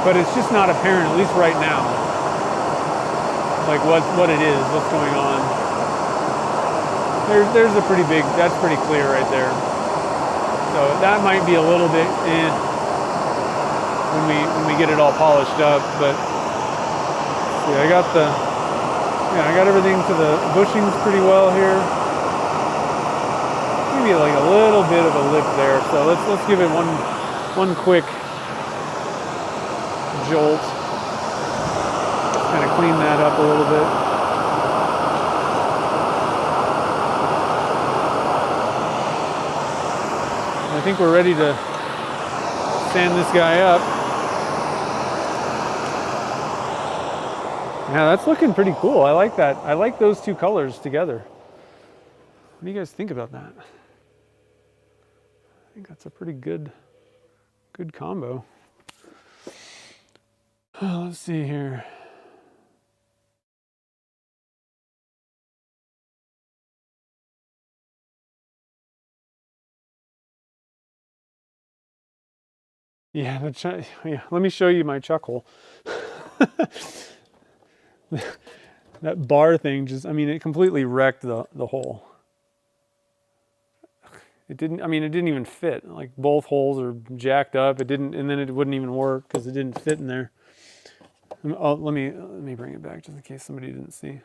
but it's just not apparent, at least right now, like what it is, what's going on. There's a pretty big, that's pretty clear right there. So that might be a little bit when we get it all polished up, but see, I got Yeah, I got everything to the bushings pretty well here. Maybe like a little bit of a lip there. So let's give it one quick jolt. Kind of clean that up a little bit. I think we're ready to sand this guy up. Yeah, that's looking pretty cool. I like that. I like those two colors together. What do you guys think about that? I think that's a pretty good combo. Let's see here. Yeah, yeah, let me show you my chuckle. That bar thing just, I mean, it completely wrecked the hole. It didn't even fit. Like both holes are jacked up. It didn't, and then it wouldn't even work because it didn't fit in there. Let me bring it back just in case somebody didn't see.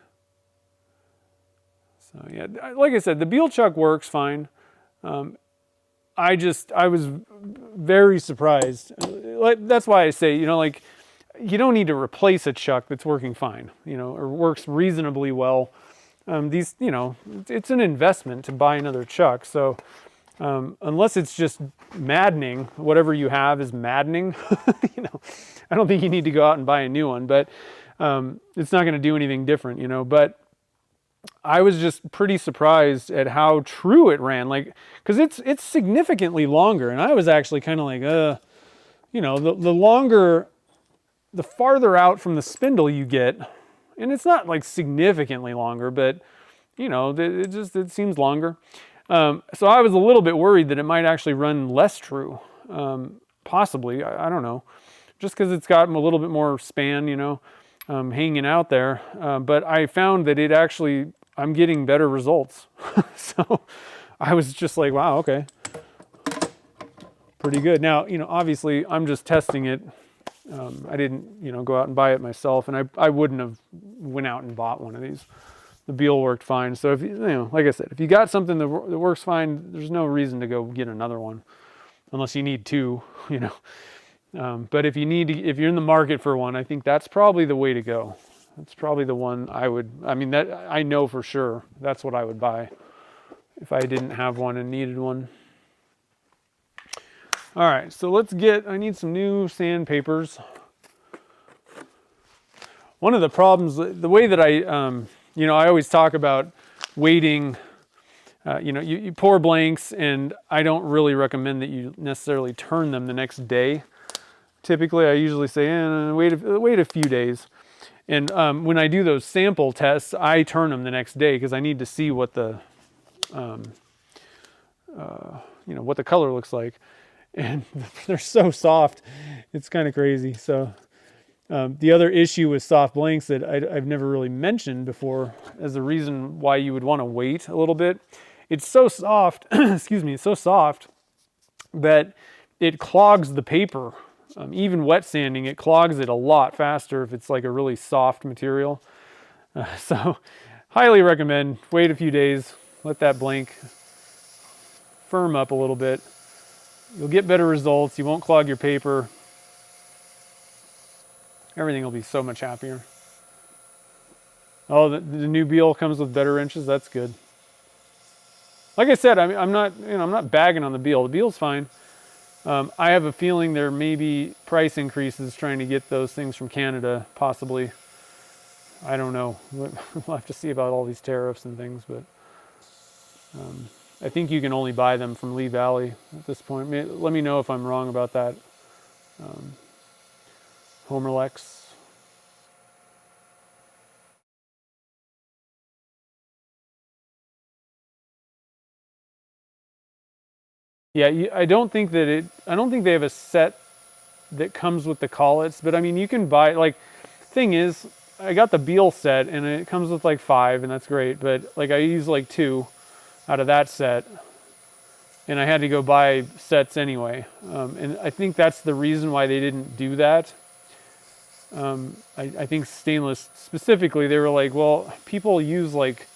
So yeah, like I said, the Beal chuck works fine. I was very surprised. That's why I say, like, you don't need to replace a chuck that's working fine, or works reasonably well. It's an investment to buy another chuck. So unless it's just maddening, whatever you have is maddening, I don't think you need to go out and buy a new one, but it's not going to do anything different, but I was just pretty surprised at how true it ran, like, because it's significantly longer, and I was actually kind of like, the farther out from the spindle you get, and it's not like significantly longer, but it seems longer. So I was a little bit worried that it might actually run less true, possibly. I don't know, just because it's got a little bit more span, hanging out there. But I found that I'm getting better results. So I was just like, wow, okay. Pretty good. Now, obviously I'm just testing it. I didn't, go out and buy it myself, and I wouldn't have went out and bought one of these. The Beal worked fine. So if like I said, if you got something that works fine, there's no reason to go get another one, unless you need two, But if you're in the market for one, I think that's probably the way to go. That's probably the one that I know for sure. That's what I would buy if I didn't have one and needed one. All right, so I need some new sandpapers. One of the problems, the way that I always talk about weighting, you pour blanks, and I don't really recommend that you necessarily turn them the next day. Typically, I usually say, wait a few days. And when I do those sample tests, I turn them the next day because I need to see what the, what the color looks like. And they're so soft, it's kind of crazy. So the other issue with soft blanks that I've never really mentioned before as a reason why you would want to wait a little bit, it's so soft, excuse me, it's so soft that it clogs the paper. Even wet sanding, it clogs it a lot faster if it's like a really soft material. So highly recommend wait a few days, let that blank firm up a little bit. You'll get better results. You won't clog your paper. Everything will be so much happier. Oh, the new Beal comes with better wrenches. That's good. Like I said, I'm not bagging on the Beal. The Beal's fine. I have a feeling there may be price increases trying to get those things from Canada, possibly. I don't know. We'll have to see about all these tariffs and things, but I think you can only buy them from Lee Valley at this point. Let me know if I'm wrong about that. Homerlex. Yeah, I don't think they have a set that comes with the collets, but I mean, you can buy, like, thing is, I got the Beal set and it comes with like 5, and that's great, but like I use like 2 out of that set, and I had to go buy sets anyway. And I think that's the reason why they didn't do that. I think stainless specifically, they were like, well, people use like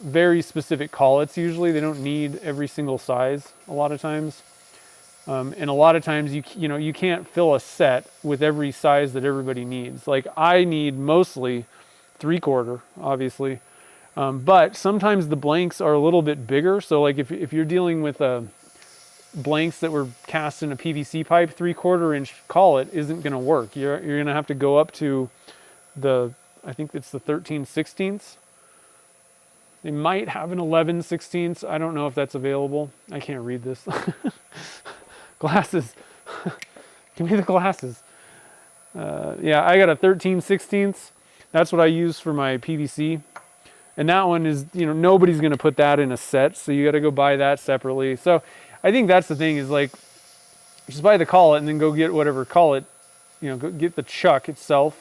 very specific collets usually. They don't need every single size a lot of times. And a lot of times you can't fill a set with every size that everybody needs. Like I need mostly 3/4, obviously. But sometimes the blanks are a little bit bigger. So like if you're dealing with blanks that were cast in a PVC pipe, 3/4 inch collet isn't going to work. You're going to have to go up to I think it's the 13/16. They might have an 11/16. I don't know if that's available. I can't read this. Glasses. Give me the glasses. Yeah, I got a 13/16. That's what I use for my PVC. And that one is, nobody's going to put that in a set. So you got to go buy that separately. So I think that's the thing is like, just buy the collet and then go get whatever collet, go get the chuck itself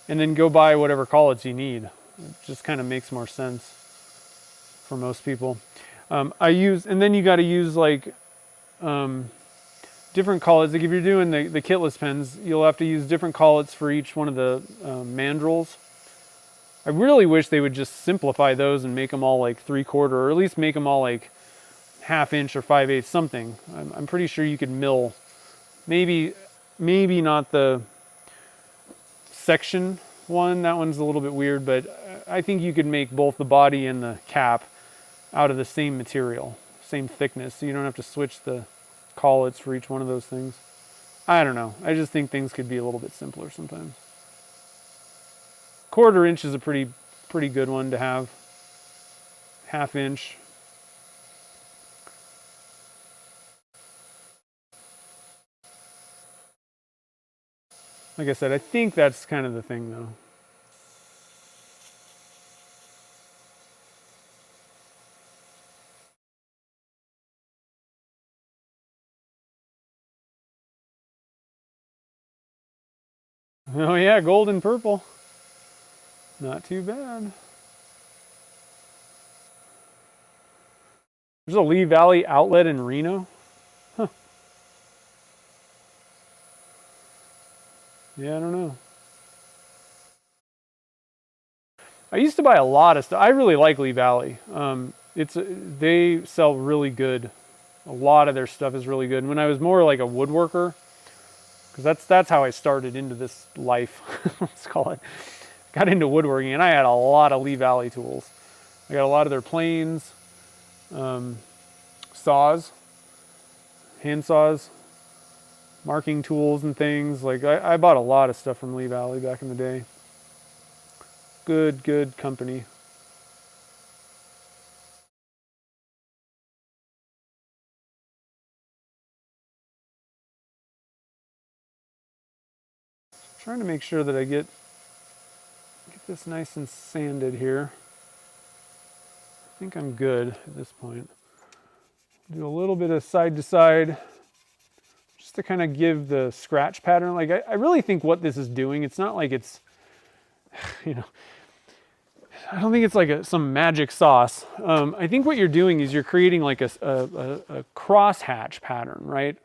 and then go buy whatever collets you need. It just kind of makes more sense for most people. And then you got to use like, different collets. Like if you're doing the kitless pens, you'll have to use different collets for each one of the mandrels. I really wish they would just simplify those and make them all like 3/4, or at least make them all like 1/2 inch or 5/8 something. I'm pretty sure you could mill, maybe not the section one. That one's a little bit weird, but I think you could make both the body and the cap out of the same material, same thickness, so you don't have to switch the collets for each one of those things. I don't know. I just think things could be a little bit simpler sometimes. 1/4 inch is a pretty good one to have. 1/2 inch. Like I said, I think that's kind of the thing though. Oh yeah, gold and purple. Not too bad. There's a Lee Valley outlet in Reno. Huh. Yeah, I don't know. I used to buy a lot of stuff. I really like Lee Valley. They sell really good. A lot of their stuff is really good. And when I was more like a woodworker, because that's how I started into this life, let's call it. Got into woodworking, and I had a lot of Lee Valley tools. I got a lot of their planes, saws, hand saws, marking tools and things. Like I bought a lot of stuff from Lee Valley back in the day. Good company. Trying to make sure that I get this nice and sanded here. I think I'm good at this point. Do a little bit of side to side just to kind of give the scratch pattern. Like I really think what this is doing, it's not like it's, I don't think it's like some magic sauce. I think what you're doing is you're creating like a cross hatch pattern, right?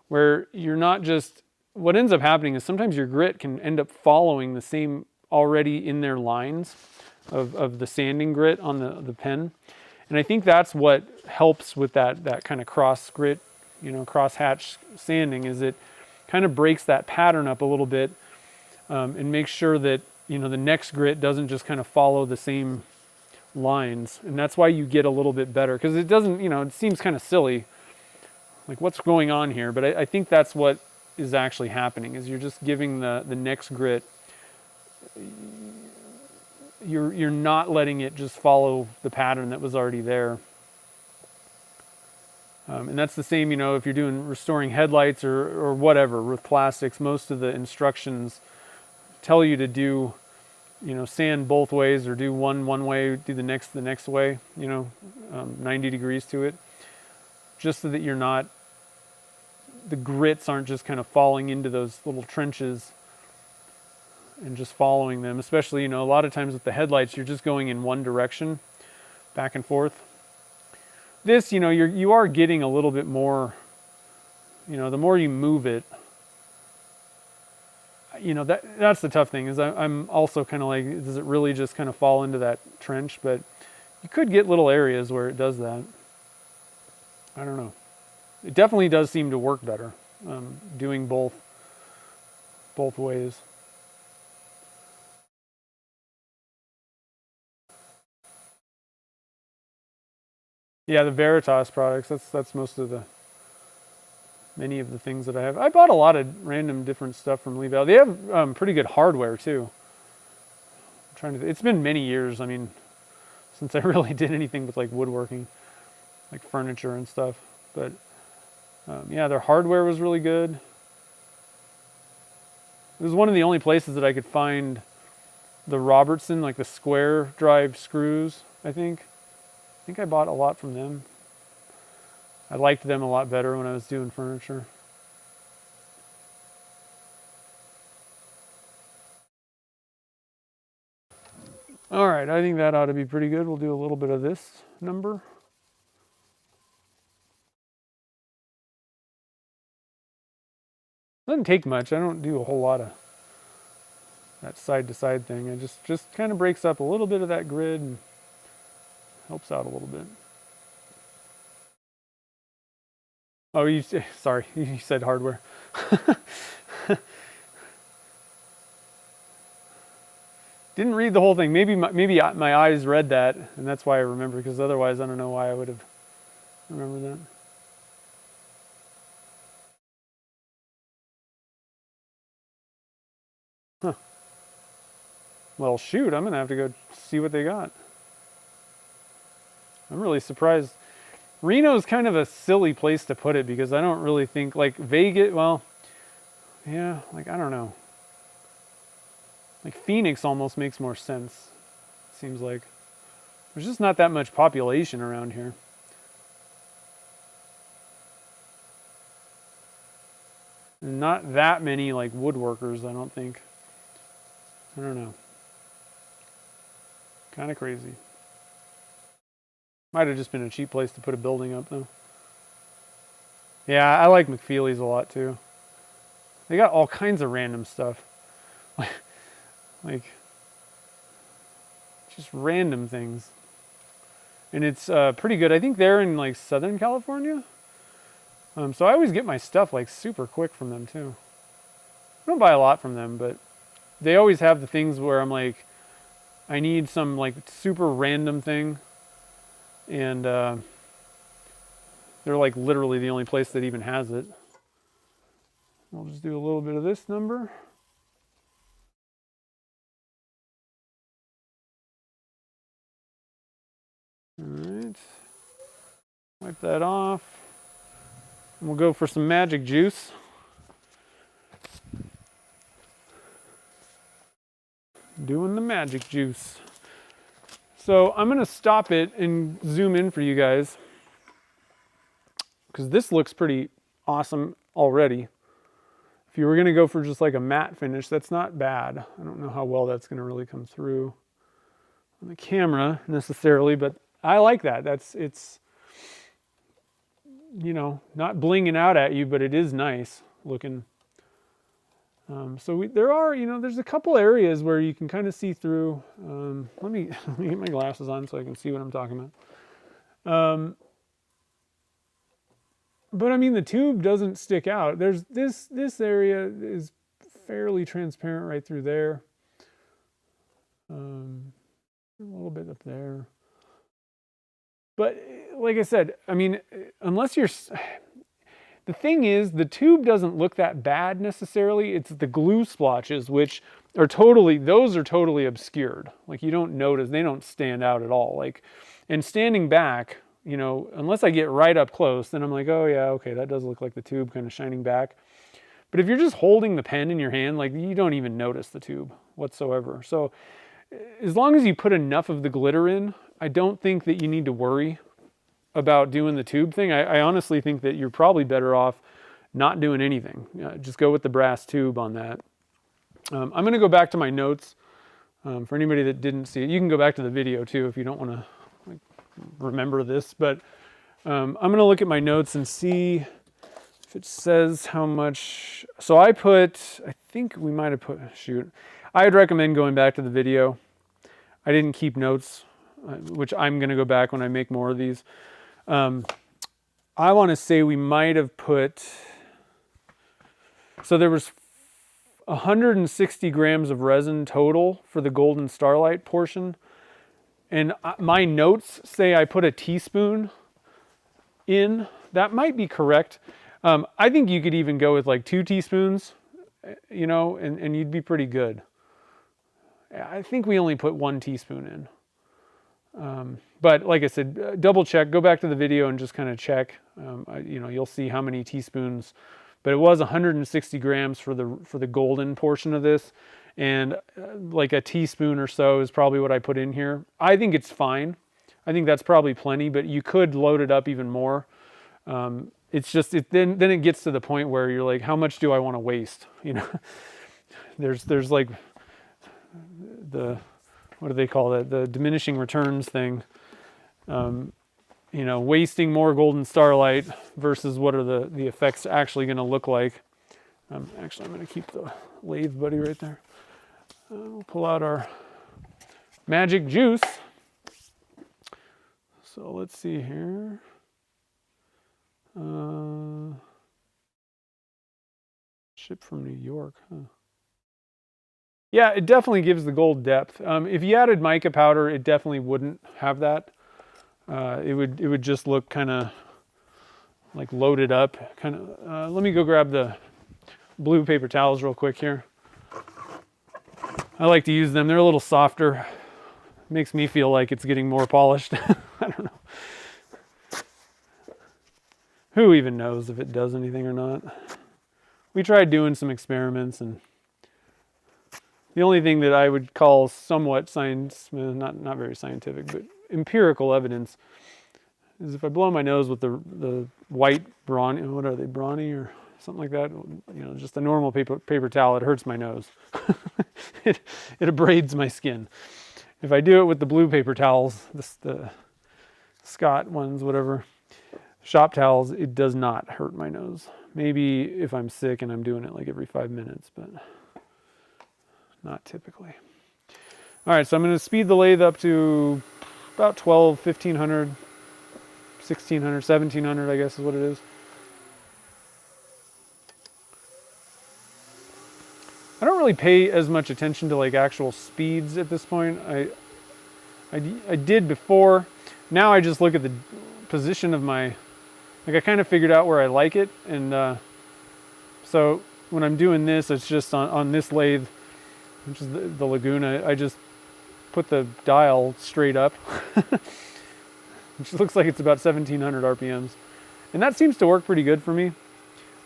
Where you're not just, what ends up happening is sometimes your grit can end up following the same already in their lines of the sanding grit on the pen. And I think that's what helps with that kind of cross grit, cross hatch sanding, is it kind of breaks that pattern up a little bit and makes sure that, the next grit doesn't just kind of follow the same lines. And that's why you get a little bit better, because it doesn't, it seems kind of silly, like what's going on here. But I think that's what is actually happening, is you're just giving the next grit, you're not letting it just follow the pattern that was already there. And that's the same, if you're doing restoring headlights or whatever with plastics. Most of the instructions tell you to do, sand both ways, or do one way, do the next way, 90 degrees to it, just so that you're not, the grits aren't just kind of falling into those little trenches and just following them. Especially, a lot of times with the headlights, you're just going in one direction, back and forth. This, you are getting a little bit more, the more you move it, you know, that's the tough thing is I'm also kind of like, does it really just kind of fall into that trench? But you could get little areas where it does that. I don't know. It definitely does seem to work better, doing both ways. Yeah, the Veritas products, that's most of many of the things that I have. I bought a lot of random different stuff from Lee Valley. They have pretty good hardware too. It's been many years, I mean, since I really did anything with like woodworking, like furniture and stuff. But yeah, their hardware was really good. It was one of the only places that I could find the Robertson, like the square drive screws, I think. I think I bought a lot from them. I liked them a lot better when I was doing furniture. All right, I think that ought to be pretty good. We'll do a little bit of this number. Doesn't take much. I don't do a whole lot of that side to side thing. It just kind of breaks up a little bit of that grid and helps out a little bit. Oh, sorry, you said hardware. Didn't read the whole thing. Maybe my eyes read that, and that's why I remember. Because otherwise, I don't know why I would have remembered that. Huh. Well, shoot, I'm gonna have to go see what they got. I'm really surprised. Reno's kind of a silly place to put it because I don't really think like Vegas. Well, yeah, like I don't know. Like Phoenix almost makes more sense. It seems like there's just not that much population around here. Not that many like woodworkers, I don't think. I don't know. Kind of crazy. Might have just been a cheap place to put a building up though. Yeah, I like McFeely's a lot too. They got all kinds of random stuff. Like just random things. And it's pretty good. I think they're in like Southern California. So I always get my stuff like super quick from them too. I don't buy a lot from them, but they always have the things where I'm like, I need some like super random thing. And they're like literally the only place that even has it. I'll just do a little bit of this number. All right. Wipe that off. And we'll go for some magic juice. Doing the magic juice. So I'm going to stop it and zoom in for you guys. Because this looks pretty awesome already. If you were going to go for just like a matte finish, that's not bad. I don't know how well that's going to really come through on the camera necessarily, but I like that. It's, you know, not blinging out at you, but it is nice looking. There are, you know, there's a couple areas where you can kind of see through. Let me get my glasses on so I can see what I'm talking about. But I mean, the tube doesn't stick out. There's this area is fairly transparent right through there. A little bit up there. But like I said, I mean, unless you're... The thing is, the tube doesn't look that bad necessarily. It's the glue splotches, which are totally obscured. Like you don't notice, they don't stand out at all. Like, and standing back, you know, unless I get right up close, then I'm like, oh yeah, okay, that does look like the tube kind of shining back. But if you're just holding the pen in your hand, like you don't even notice the tube whatsoever. So as long as you put enough of the glitter in, I don't think that you need to worry about doing the tube thing. I honestly think that you're probably better off not doing anything. Just go with the brass tube on that. I'm going to go back to my notes. For anybody that didn't see it, you can go back to the video too if you don't want to like, remember this. But I'm going to look at my notes and see if it says how much, so I think we might have put, shoot. I'd recommend going back to the video. I didn't keep notes, which I'm going to go back when I make more of these. I want to say we might have put, so there was 160 grams of resin total for the golden Starlight portion. And my notes say I put a teaspoon in. That might be correct. I think you could even go with like 2 teaspoons, you know, and you'd be pretty good. I think we only put 1 teaspoon in. But like I said, double check, go back to the video and just kind of check. You know, you'll see how many teaspoons, but it was 160 grams for the golden portion of this. And like a teaspoon or so is probably what I put in here. I think it's fine. I think that's probably plenty, but you could load it up even more. It's just, then it gets to the point where you're like, how much do I want to waste? You know, there's like what do they call that? The diminishing returns thing. You know, wasting more golden Starlight versus what are the effects actually going to look like. Actually, I'm going to keep the lathe buddy right there. We'll pull out our magic juice. So let's see here. Shipped from New York, huh? Yeah, it definitely gives the gold depth. If you added mica powder, it definitely wouldn't have that. It would just look kind of like loaded up. Let me go grab the blue paper towels real quick here. I like to use them. They're a little softer. Makes me feel like it's getting more polished. I don't know. Who even knows if it does anything or not? We tried doing some experiments, and the only thing that I would call somewhat not very scientific, but empirical evidence is if I blow my nose with the white brawny, what are they, brawny or something like that, you know, just a normal paper towel, it hurts my nose. it abrades my skin. If I do it with the blue paper towels, the Scott ones, whatever, shop towels, it does not hurt my nose. Maybe if I'm sick and I'm doing it like every 5 minutes, but not typically. All right, so I'm going to speed the lathe up to about 1500, 1600, 1700, I guess is what it is. I don't really pay as much attention to like actual speeds at this point. I did before. Now I just look at the position of my, like I kind of figured out where I like it. And so when I'm doing this, it's just on this lathe, which is the Laguna, I just put the dial straight up, which looks like it's about 1700 RPMs. And that seems to work pretty good for me.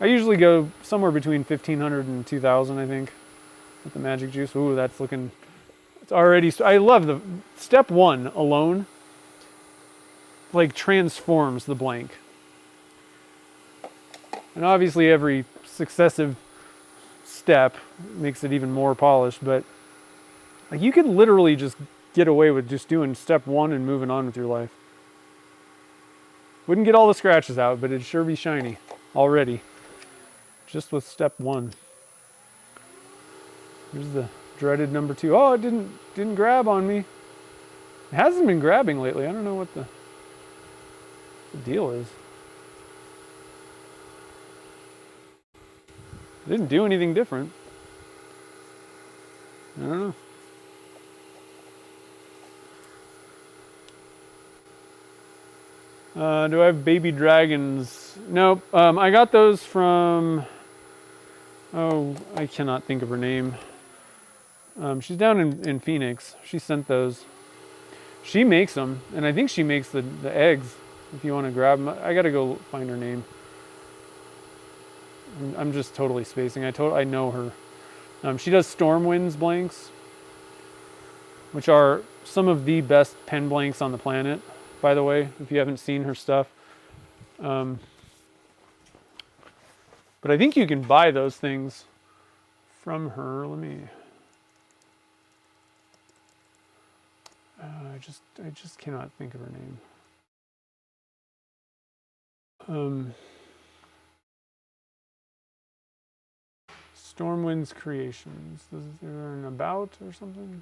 I usually go somewhere between 1500 and 2000, I think, with the magic juice. Ooh, that's looking, it's already, I love the step 1 alone, like transforms the blank. And obviously every successive step makes it even more polished, but like you could literally just get away with just doing step 1 and moving on with your life. Wouldn't get all the scratches out, but it'd sure be shiny already, just with step 1. Here's the dreaded number 2. Oh, it didn't grab on me. It hasn't been grabbing lately. I don't know what the deal is. It didn't do anything different. I don't know. Do I have baby dragons? Nope. I got those from, oh, I cannot think of her name. She's down in Phoenix. She sent those. She makes them, and I think she makes the eggs, if you want to grab them. I got to go find her name. I'm just totally spacing. I know her. She does Stormwinds blanks, which are some of the best pen blanks on the planet, by the way, if you haven't seen her stuff. But I think you can buy those things from her. Let me, I just cannot think of her name. Stormwind's Creations. Is there an about or something?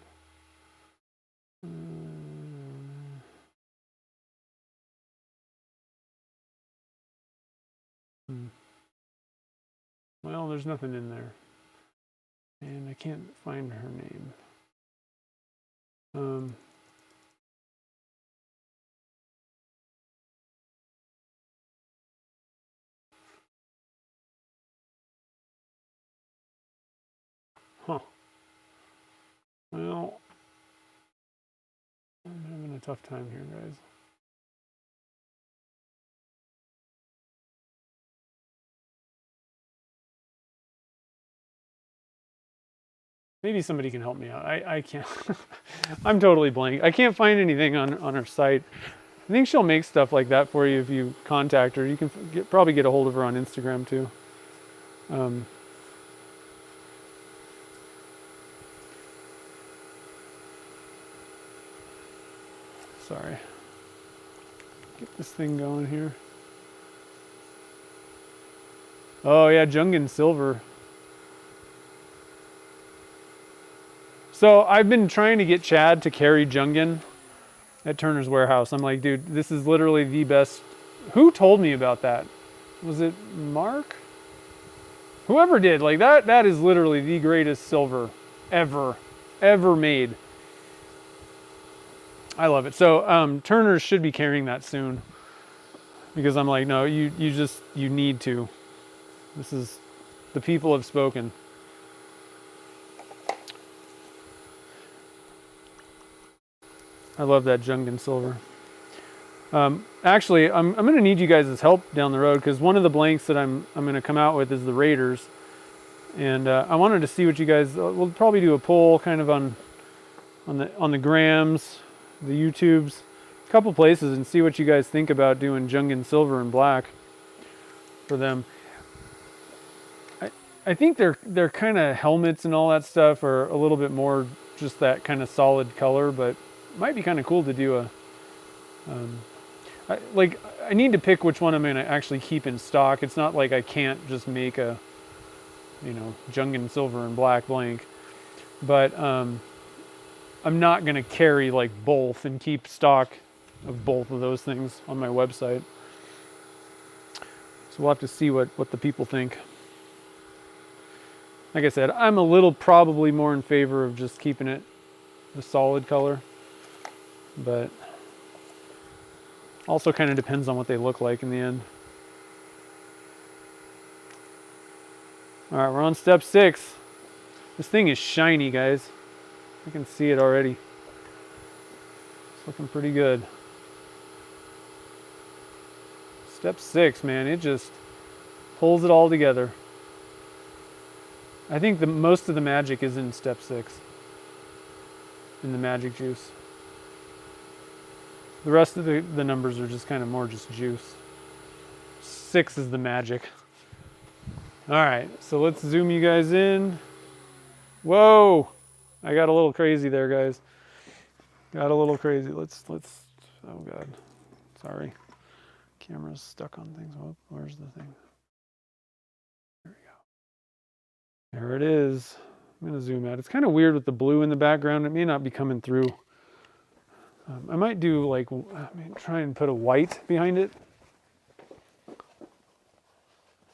Well, there's nothing in there. And I can't find her name. Huh. Well, I'm having a tough time here, guys. Maybe somebody can help me out. I can't. I'm totally blank. I can't find anything on her site. I think she'll make stuff like that for you if you contact her. You can probably get a hold of her on Instagram too. Sorry. Get this thing going here. Oh yeah, Jungan Silver. So I've been trying to get Chad to carry Jungan at Turner's Warehouse. I'm like, dude, this is literally the best. Who told me about that? Was it Mark? Whoever did, like that is literally the greatest silver ever made. I love it. So Turner's should be carrying that soon, because I'm like, no, you need to. This is, the people have spoken. I love that Jungan Silver. Actually, I'm going to need you guys' help down the road, because one of the blanks that I'm going to come out with is the Raiders, and I wanted to see what you guys. We'll probably do a poll, kind of on the grams, the YouTubes, a couple places, and see what you guys think about doing Jungan Silver and Black for them. I think their kind of helmets and all that stuff are a little bit more just that kind of solid color, but might be kind of cool to do a I need to pick which one I'm going to actually keep in stock. It's not like I can't just make a, Jungan Silver and Black blank, but I'm not going to carry like both and keep stock of both of those things on my website. So we'll have to see what the people think. Like I said, I'm a little probably more in favor of just keeping it the solid color, but also kind of depends on what they look like in the end. All right, we're on step 6. This thing is shiny, guys. I can see it already. It's looking pretty good. Step 6, man, it just pulls it all together. I think most of the magic is in step 6, in the magic juice. The rest of the numbers are just kind of more just juice. 6 is the magic. All right, so let's zoom you guys in. Whoa, I got a little crazy there, guys. Got a little crazy. Let's. Oh God, sorry. Camera's stuck on things. Oh, where's the thing? There we go. There it is. I'm gonna zoom out. It's kind of weird with the blue in the background. It may not be coming through. I might do try and put a white behind it.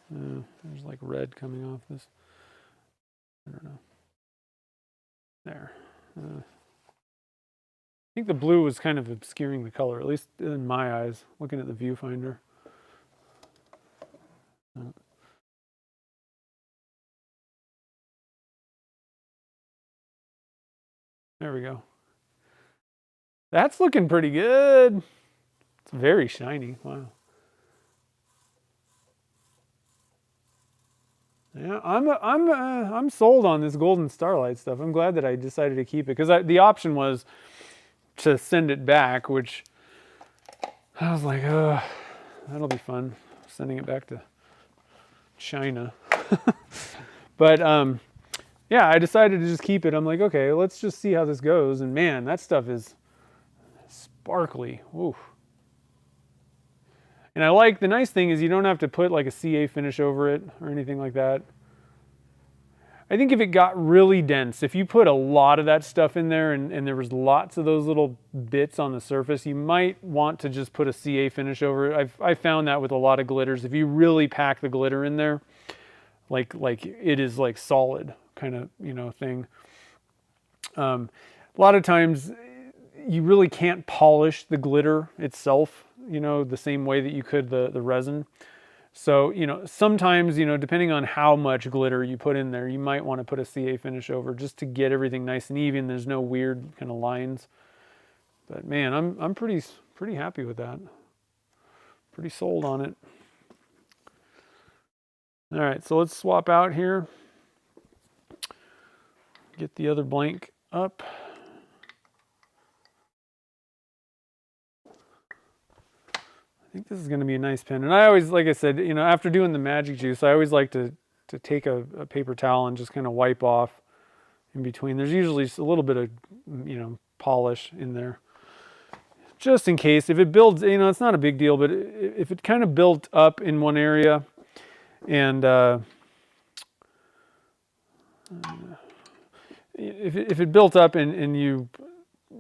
There's like red coming off this. I don't know. There. I think the blue was kind of obscuring the color, at least in my eyes, looking at the viewfinder. There we go. That's looking pretty good. It's very shiny. Wow. Yeah, I'm sold on this golden Starlight stuff. I'm glad that I decided to keep it, because the option was to send it back, which I was like, oh, that'll be fun, sending it back to China. But yeah, I decided to just keep it. I'm like, okay, let's just see how this goes. And man, that stuff is sparkly. Oof. And I like, the nice thing is you don't have to put like a CA finish over it or anything like that. I think if it got really dense, if you put a lot of that stuff in there and there was lots of those little bits on the surface, you might want to just put a CA finish over it. I found that with a lot of glitters. If you really pack the glitter in there, like it is like solid kind of, you know, thing. A lot of times you really can't polish the glitter itself, you know, the same way that you could the resin. So, you know, sometimes, you know, depending on how much glitter you put in there, you might want to put a CA finish over just to get everything nice and even. There's no weird kind of lines. But man, I'm pretty happy with that. Pretty sold on it. All right, so let's swap out here. Get the other blank up. I think this is going to be a nice pen. And I always, like I said, you know, after doing the magic juice, I always like to take a paper towel and just kind of wipe off in between. There's usually a little bit of, you know, polish in there. Just in case, if it builds, you know, it's not a big deal, but if it kind of built up in one area and if it built up and you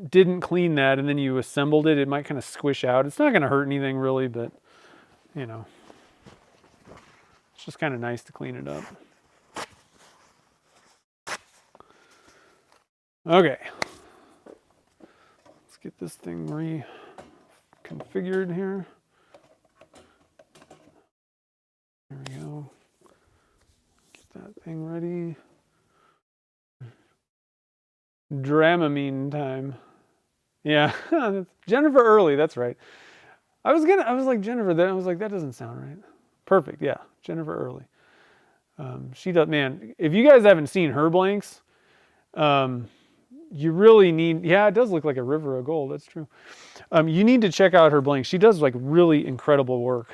didn't clean that and then you assembled it, it might kind of squish out. It's not going to hurt anything really, but you know, it's just kind of nice to clean it up. Okay, let's get this thing reconfigured here. There we go. Get that thing ready. Dramamine time. Yeah, Jennifer Early, that's right. I was like Jennifer, then I was like, that doesn't sound right. Perfect, yeah, Jennifer Early. She does, man, if you guys haven't seen her blanks, you really need, yeah, it does look like a river of gold, that's true. You need to check out her blanks. She does like really incredible work.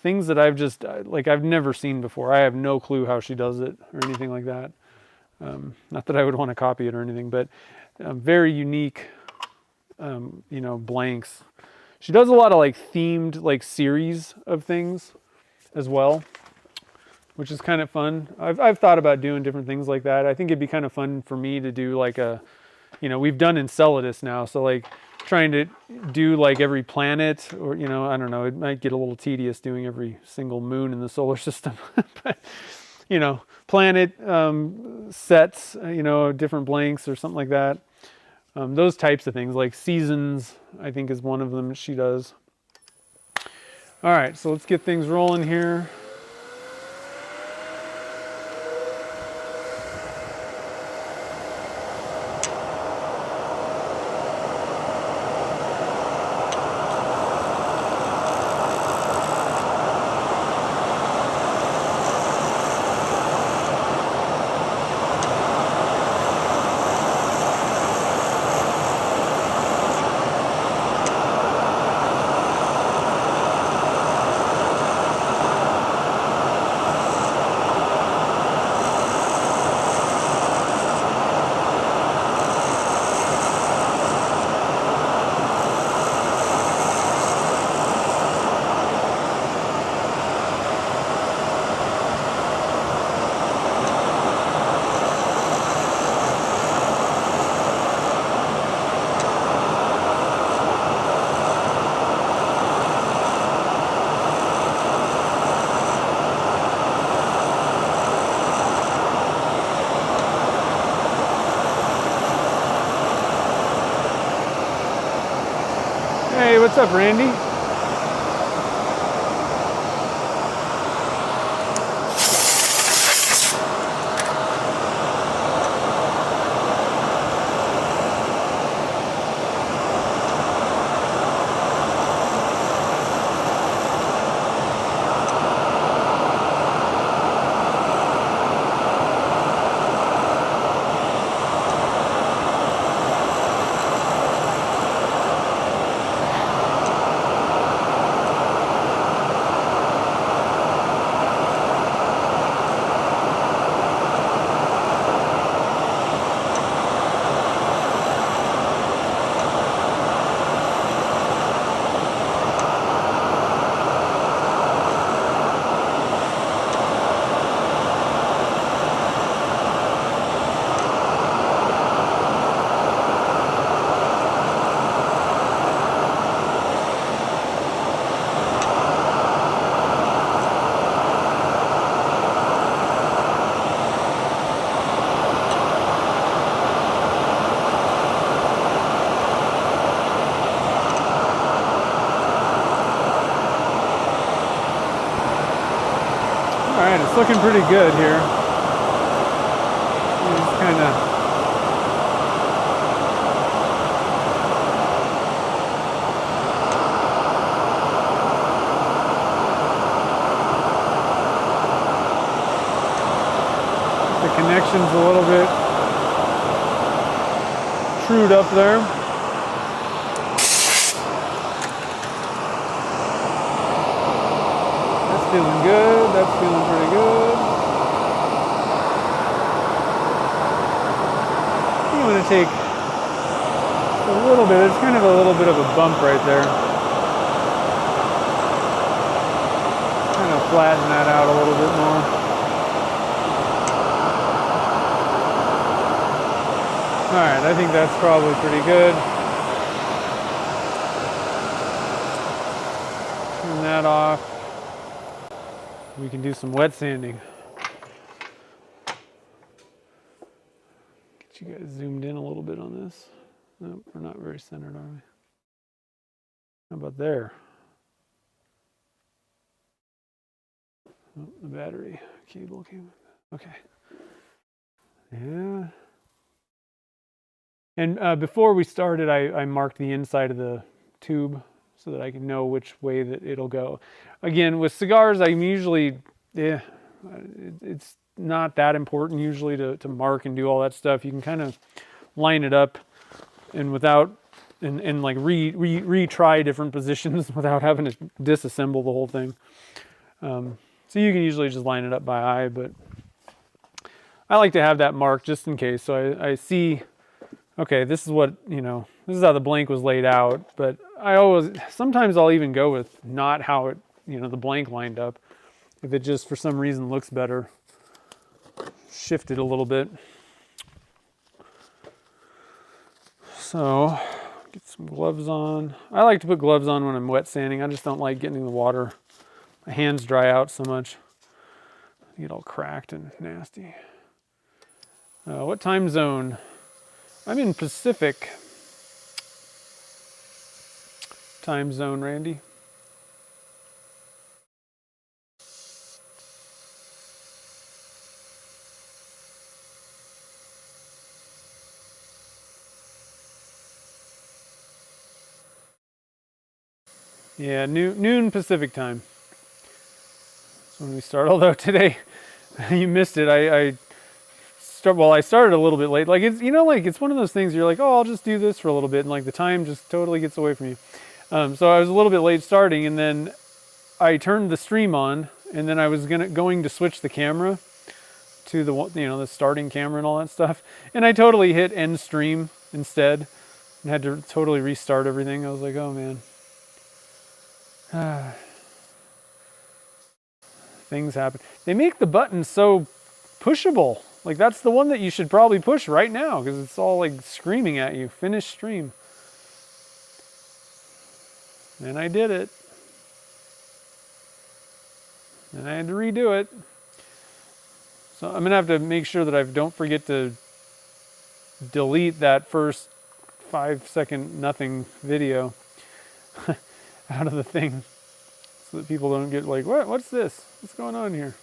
Things that I've never seen before. I have no clue how she does it or anything like that. Not that I would want to copy it or anything, but very unique, you know, blanks. She does a lot of like themed like series of things as well, which is kind of fun. I've thought about doing different things like that. I think it'd be kind of fun for me to do like a, you know, we've done Enceladus now, so like trying to do like every planet, or, you know, I don't know, it might get a little tedious doing every single moon in the solar system, but you know, planet sets, you know, different blanks or something like that. Those types of things, like seasons, I think is one of them she does. All right, so let's get things rolling here. Hey, what's up, Randy? it's looking pretty good here. Just kind of. The connection's a little bit trued up there. That's feeling good. That's feeling pretty good. I'm going to take a little bit. It's kind of a little bit of a bump right there. Kind of flatten that out a little bit more. All right, I think that's probably pretty good. Turn that off. We can do some wet sanding. Get you guys zoomed in a little bit on this. Nope, we're not very centered, are we? How about there? Oh, the battery cable came. Okay. Yeah. And before we started, I marked the inside of the tube so that I can know which way that it'll go. Again, with cigars, I'm usually, it's not that important usually to mark and do all that stuff. You can kind of line it up and without, and like retry different positions without having to disassemble the whole thing. So you can usually just line it up by eye, but I like to have that marked just in case. So I see, okay, this is what, this is how the blank was laid out, but sometimes I'll even go with not how it, the blank lined up. If it just for some reason looks better, shift it a little bit. So, get some gloves on. I like to put gloves on when I'm wet sanding. I just don't like getting the water. My hands dry out so much. They get all cracked and nasty. What time zone? I'm in Pacific time zone, Randy. Yeah, noon Pacific time. That's when we start. Although today, you missed it. I started a little bit late. Like it's one of those things you're like, oh, I'll just do this for a little bit, and like the time just totally gets away from you. So I was a little bit late starting, and then I turned the stream on, and then I was going to switch the camera to the starting camera and all that stuff, and I totally hit end stream instead, and had to totally restart everything. I was like, oh man. Things happen. They make the button so pushable. Like that's the one that you should probably push right now because it's all like screaming at you. Finish stream. And I did it. And I had to redo it. So I'm gonna have to make sure that I don't forget to delete that first 5-second nothing video out of the thing so that people don't get like, what's this? What's going on here?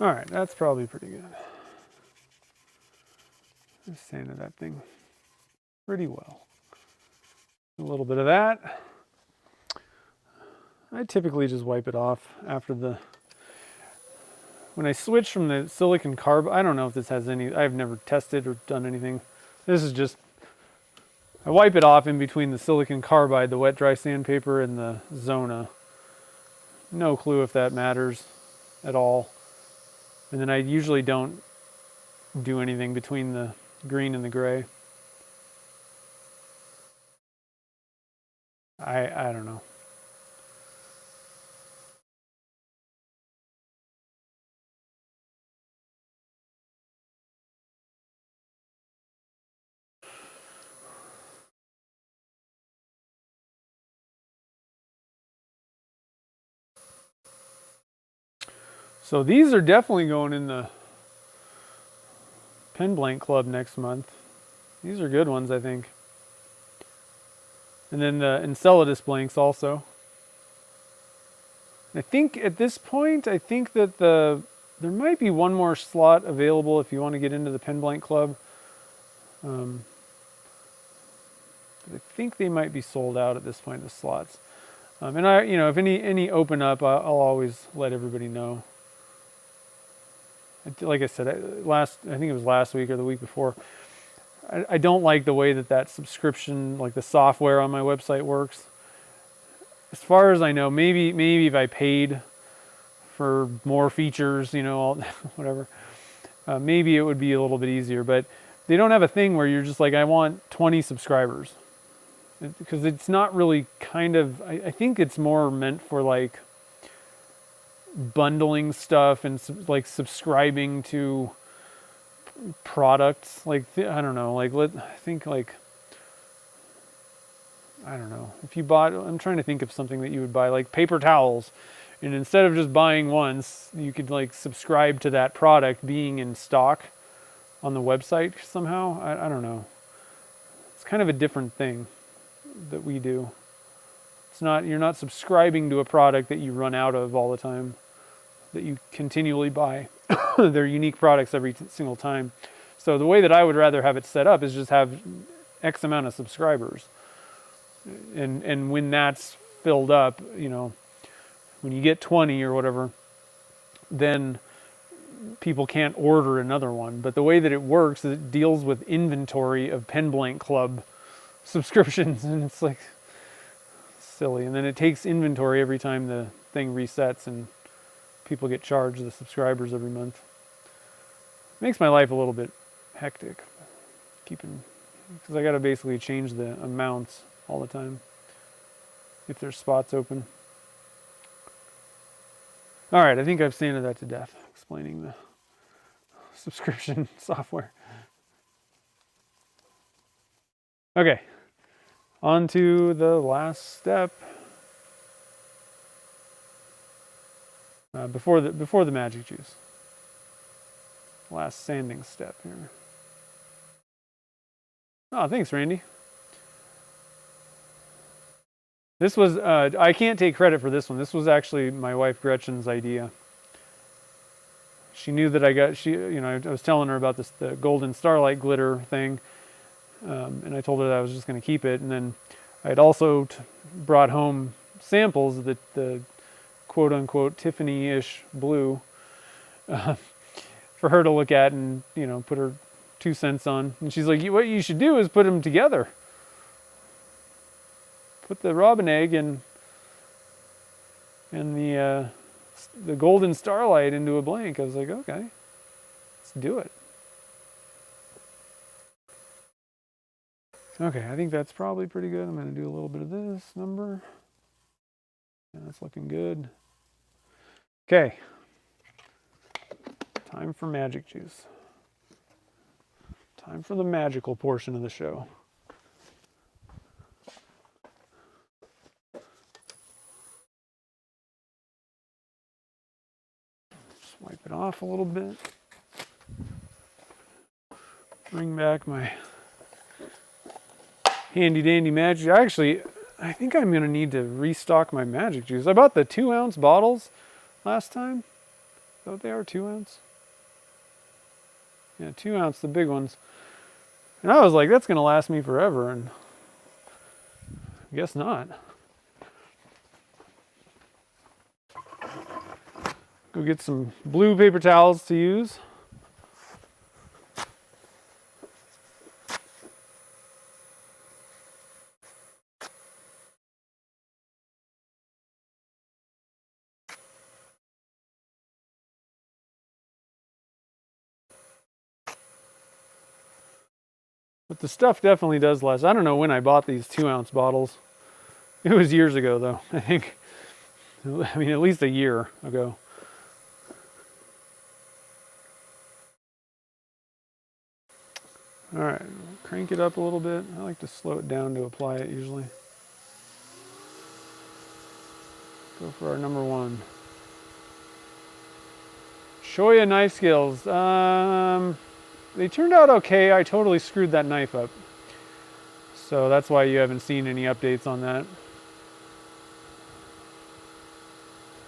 All right, that's probably pretty good. I sanded that thing pretty well. A little bit of that. I typically just wipe it off after when I switch from the silicon carbide. I don't know if this has any, I've never tested or done anything. This is just, I wipe it off in between the silicon carbide, the wet dry sandpaper, and the Zona. No clue if that matters at all. And then I usually don't do anything between the green and the gray. I don't know. So these are definitely going in the pen blank club next month. These are good ones, I think. And then the Enceladus blanks also. I think at this point, I think that there might be one more slot available if you want to get into the pen blank club. I think they might be sold out at this point, the slots. And if any open up, I'll always let everybody know. Like I said, I think it was last week or the week before. I don't like the way that subscription, like the software on my website works. As far as I know, maybe if I paid for more features, whatever, maybe it would be a little bit easier. But they don't have a thing where you're just like, I want 20 subscribers. Because it's not really I think it's more meant for like bundling stuff and like subscribing to products. Like, I don't know, I don't know. If you bought, I'm trying to think of something that you would buy, like paper towels. And instead of just buying once, you could like subscribe to that product being in stock on the website somehow. I don't know. It's kind of a different thing that we do. You're not subscribing to a product that you run out of all the time, that you continually buy. They're unique products every single time. So the way that I would rather have it set up is just have X amount of subscribers. And when that's filled up, when you get 20 or whatever, then people can't order another one. But the way that it works is it deals with inventory of Pen Blank Club subscriptions, and it's like silly. And then it takes inventory every time the thing resets, and people get charged the subscribers every month. Makes my life a little bit hectic, because I got to basically change the amounts all the time if there's spots open. All right, I think I've sanded that to death, explaining the subscription software. Okay, on to the last step. Before the magic juice. Last sanding step here. Oh, thanks, Randy. This was, I can't take credit for this one. This was actually my wife Gretchen's idea. She knew that I was telling her about the golden Starlight glitter thing. And I told her that I was just going to keep it. And then I had also brought home samples of the quote-unquote Tiffany-ish blue for her to look at and, put her 2 cents on. And she's like, what you should do is put them together. Put the robin egg and the golden Starlight into a blank. I was like, okay, let's do it. Okay, I think that's probably pretty good. I'm going to do a little bit of this number. Yeah, that's looking good. Okay. Time for magic juice. Time for the magical portion of the show. Just wipe it off a little bit. Bring back my handy dandy magic. I think I'm going to need to restock my magic juice. I bought the 2-ounce bottles last time. Is that what they are, 2 ounce? Yeah, 2 ounce, the big ones. And I was like, that's going to last me forever, and I guess not. Go get some blue paper towels to use. But the stuff definitely does last. I don't know when I bought these 2-ounce bottles. It was years ago, though. I think, at least a year ago. All right, crank it up a little bit. I like to slow it down to apply it usually. Go for our number 1. Shoya knife scales. They turned out okay. I totally screwed that knife up. So that's why you haven't seen any updates on that.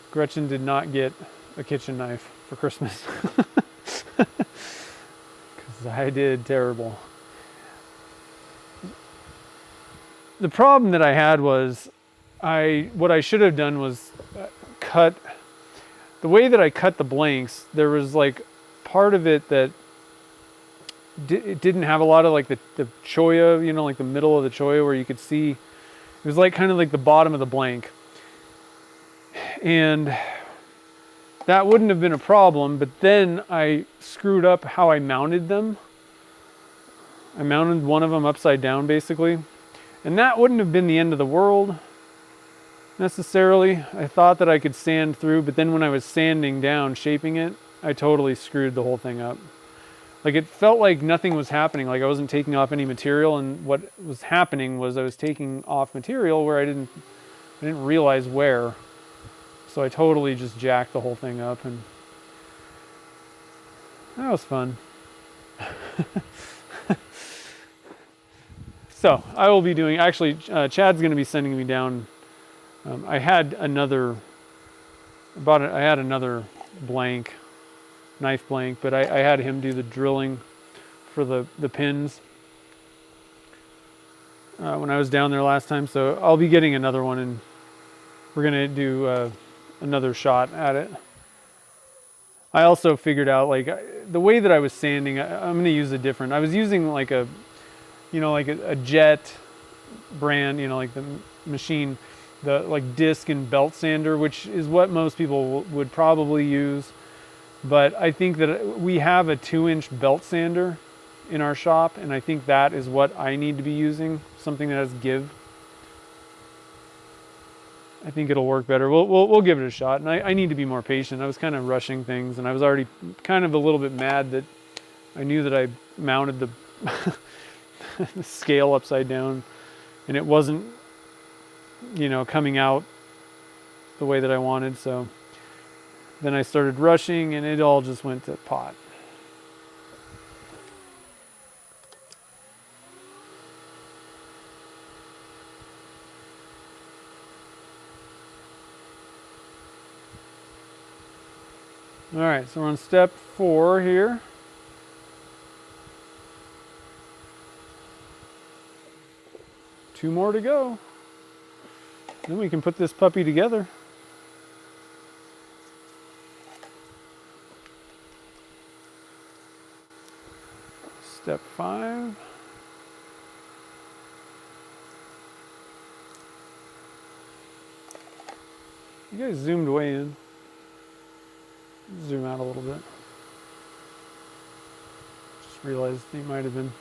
Gretchen did not get a kitchen knife for Christmas. Because I did terrible. The problem that I had was what I should have done was cut. The way that I cut the blanks, there was like part of it that it didn't have a lot of like the choya, you know, like the middle of the choya where you could see. It was like kind of like the bottom of the blank. And that wouldn't have been a problem, but then I screwed up how I mounted them. I mounted one of them upside down basically. And that wouldn't have been the end of the world necessarily. I thought that I could sand through, but then when I was sanding down, shaping it, I totally screwed the whole thing up. Like it felt like nothing was happening, like I wasn't taking off any material, and what was happening was I was taking off material where I didn't realize where. So I totally just jacked the whole thing up, and that was fun. So I will be doing, actually Chad's going to be sending me down, I had another blank, knife blank, but I had him do the drilling for the pins when I was down there last time, so I'll be getting another one, and we're going to do another shot at it. I also figured out, like, the way that I was sanding, I'm going to use a different, I was using like a, you know, like a Jet brand, you know, like the machine, the like disc and belt sander, which is what most people would probably use. But I think that we have a 2-inch belt sander in our shop, and I think that is what I need to be using, something that has give. I think it'll work better. We'll give it a shot, and I need to be more patient. I was kind of rushing things, and I was already kind of a little bit mad that I knew that I mounted the the scale upside down, and it wasn't, you know, coming out the way that I wanted. So then I started rushing, and it all just went to pot. All right, so we're on step 4 here. Two more to go. Then we can put this puppy together. Step 5. You guys zoomed way in. Zoom out a little bit. Just realized you might have been.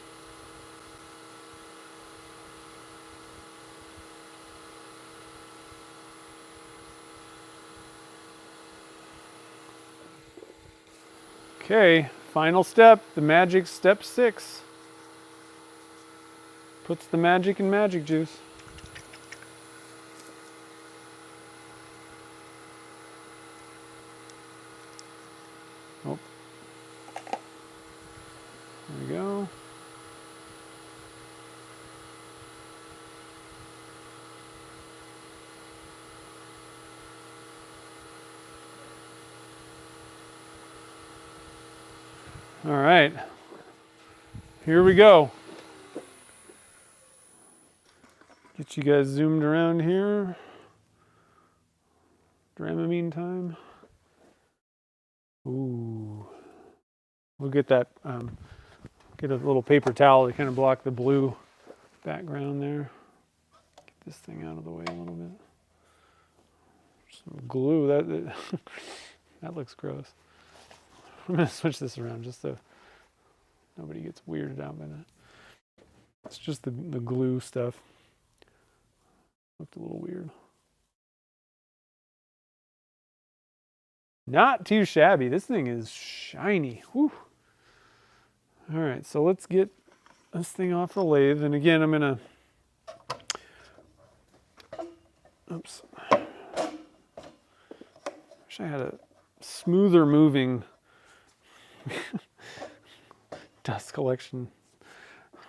Okay, final step, the magic step 6. Puts the magic in magic juice. Oh. There we go. All right, here we go. Get you guys zoomed around here. Dramamine time. Ooh. We'll get that, get a little paper towel to kind of block the blue background there. Get this thing out of the way a little bit. Some glue, that that looks gross. I'm going to switch this around just so nobody gets weirded out by that. It's just the glue stuff. Looked a little weird. Not too shabby. This thing is shiny. Whew. All right, so let's get this thing off the lathe. And again, I'm going to... Oops. Wish I had a smoother moving Dust collection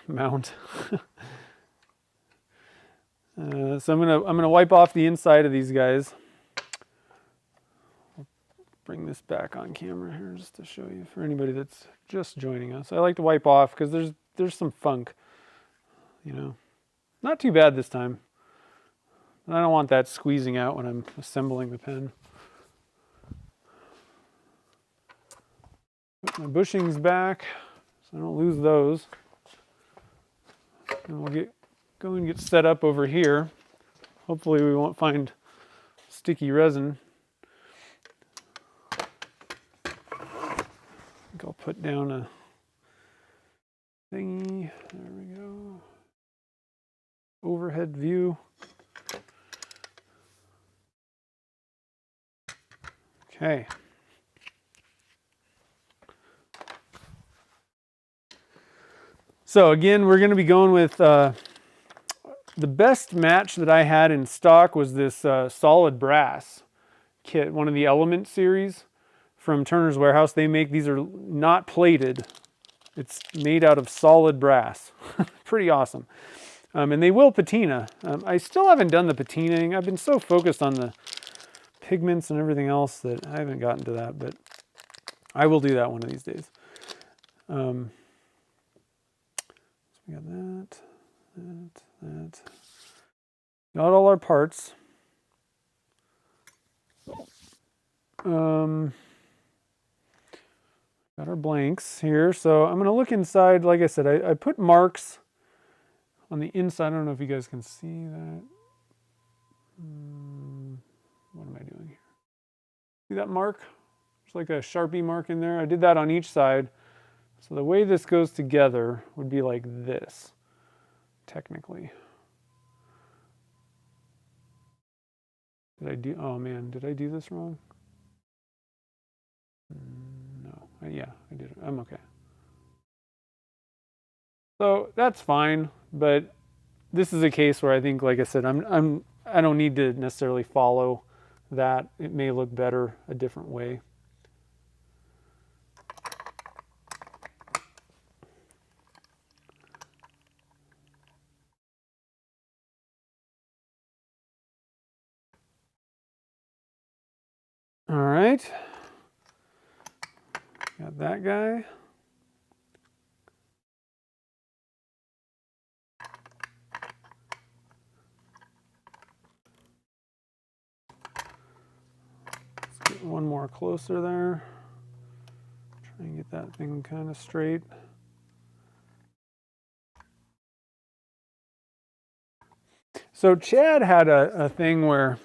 mount. So I'm gonna wipe off the inside of these guys. I'll bring this back on camera here just to show you for anybody that's just joining us. I like to wipe off because there's some funk, you know. Not too bad this time. I don't want that squeezing out when I'm assembling the pen. Put my bushings back so I don't lose those. And we'll go and get set up over here. Hopefully we won't find sticky resin. I think I'll put down a thingy. There we go. Overhead view. Okay. So again, we're going to be going with the best match that I had in stock was this solid brass kit, one of the Element series from Turner's Warehouse. They make, these are not plated. It's made out of solid brass. Pretty awesome. And they will patina. I still haven't done the patinaing. I've been so focused on the pigments and everything else that I haven't gotten to that, but I will do that one of these days. So we got that. Got all our parts. Got our blanks here. So I'm going to look inside. Like I said, I put marks on the inside. I don't know if you guys can see that. What am I doing here? See that mark? There's like a Sharpie mark in there. I did that on each side. So the way this goes together would be like this, technically. Did I do, oh man, did I do this wrong? No, yeah, I did it. I'm okay. So that's fine, but this is a case where I think, like I said, I don't need to necessarily follow that. It may look better a different way. All right, got that guy. Let's get one more closer there. Try and get that thing kind of straight. So Chad had a thing where,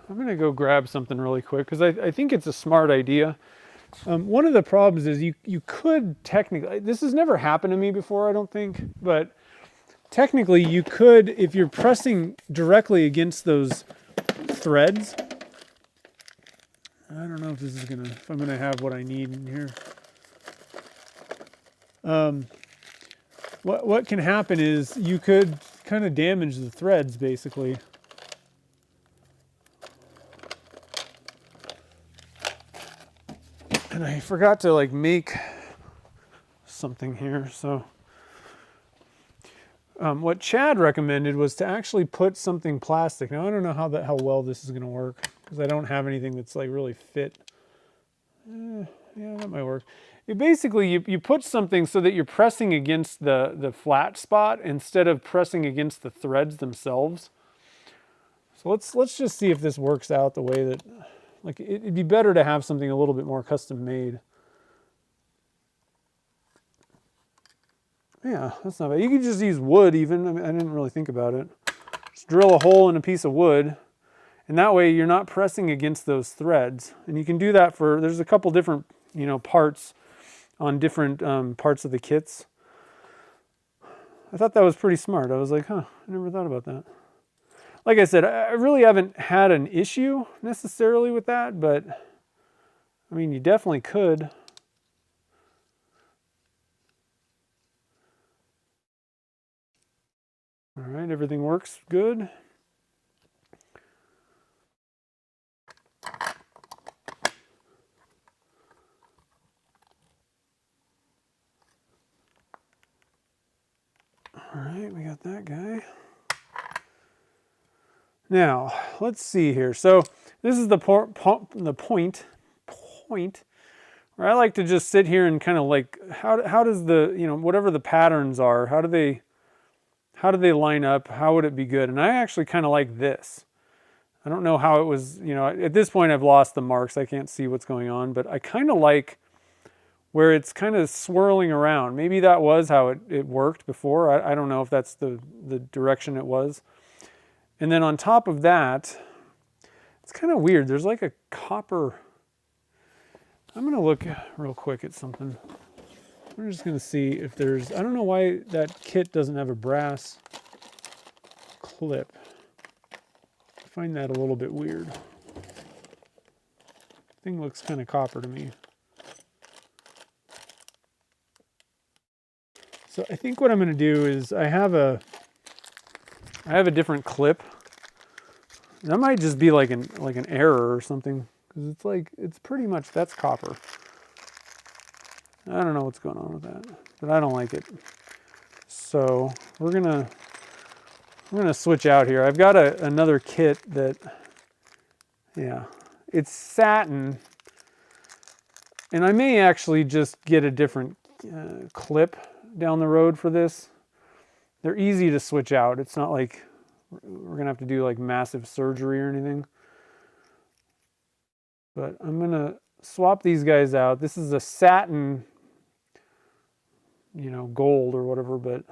I'm going to go grab something really quick because I think it's a smart idea. One of the problems is you could technically, this has never happened to me before, I don't think, but technically you could, if you're pressing directly against those threads, I don't know if this is gonna, if I'm gonna have what I need in here. What can happen is you could kind of damage the threads basically. And I forgot to like make something here, so what Chad recommended was to actually put something plastic. Now I don't know how well this is going to work because I don't have anything that's like really fit. Yeah, that might work. Basically, you put something so that you're pressing against the flat spot instead of pressing against the threads themselves. So let's just see if this works out the way that. Like, it'd be better to have something a little bit more custom made. Yeah, that's not bad. You could just use wood even. I mean, I didn't really think about it. Just drill a hole in a piece of wood. And that way you're not pressing against those threads. And you can do that for, there's a couple different, parts on different parts of the kits. I thought that was pretty smart. I was like, I never thought about that. Like I said, I really haven't had an issue necessarily with that, but I mean, you definitely could. All right, everything works good. got that guy. Now, let's see here. So this is the point where I like to just sit here and kind of like, how does the, you know, whatever the patterns are, how do they line up? How would it be good? And I actually kind of like this. I don't know how it was, you know, at this point I've lost the marks. I can't see what's going on, but I kind of like where it's kind of swirling around. Maybe that was how it worked before. I don't know if that's the direction it was. And then on top of that, it's kind of weird. There's like a copper. I'm going to look real quick at something. We're just going to see if there's, I don't know why that kit doesn't have a brass clip. I find that a little bit weird. Thing looks kind of copper to me. So I think what I'm going to do is I have a different clip. That might just be like an error or something, because it's like, it's pretty much, that's copper. I don't know what's going on with that, but I don't like it. So we're gonna switch out here. I've got another kit that, yeah, it's satin, and I may actually just get a different clip down the road for this. They're easy to switch out. It's not like we're gonna have to do like massive surgery or anything. But I'm gonna swap these guys out. This is a satin, you know, gold or whatever, but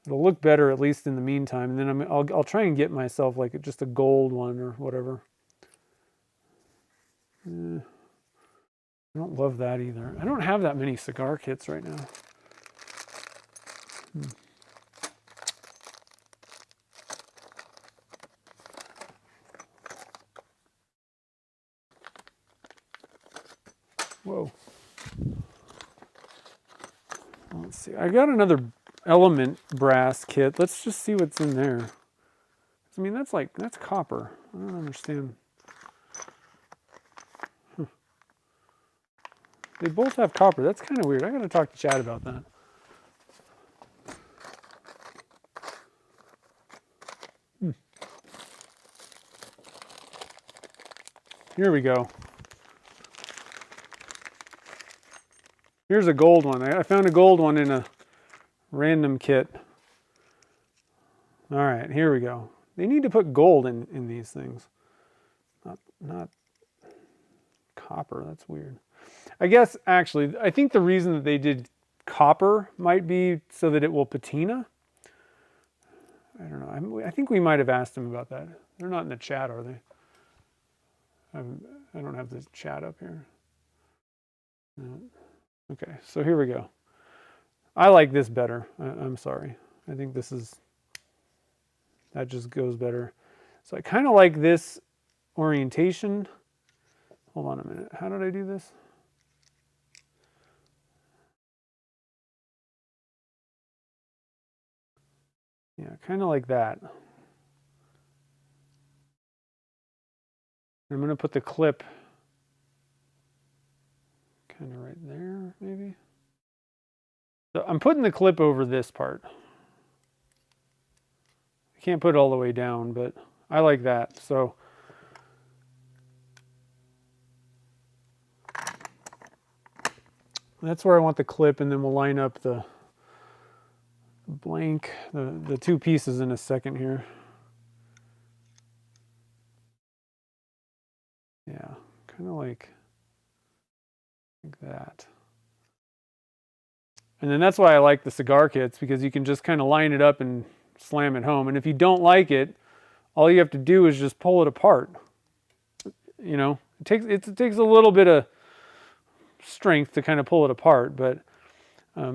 it'll look better at least in the meantime. And then I'll try and get myself like just a gold one or whatever. I don't love that either. I don't have that many cigar kits right now. Whoa. Let's see. I got another element brass kit. Let's just see what's in there. I mean, that's copper. I don't understand. They both have copper. That's kind of weird. I got to talk to Chad about that. Here we go. Here's a gold one. I found a gold one in a random kit. All right, here we go. They need to put gold in these things. Not copper. That's weird. I guess, actually, I think the reason that they did copper might be so that it will patina. I don't know. I think we might have asked them about that. They're not in the chat, are they? I don't have the chat up here. No. Okay, so here we go. I like this better. I'm sorry. I think that just goes better. So I kind of like this orientation. Hold on a minute. How did I do this? Yeah, kind of like that. I'm going to put the clip kind of right there, maybe. So I'm putting the clip over this part. I can't put it all the way down, but I like that. So that's where I want the clip, and then we'll line up the blank, the two pieces in a second here. Yeah, kind of like that. And then that's why I like the cigar kits, because you can just kind of line it up and slam it home. And if you don't like it, all you have to do is just pull it apart. You know, it takes a little bit of strength to kind of pull it apart, but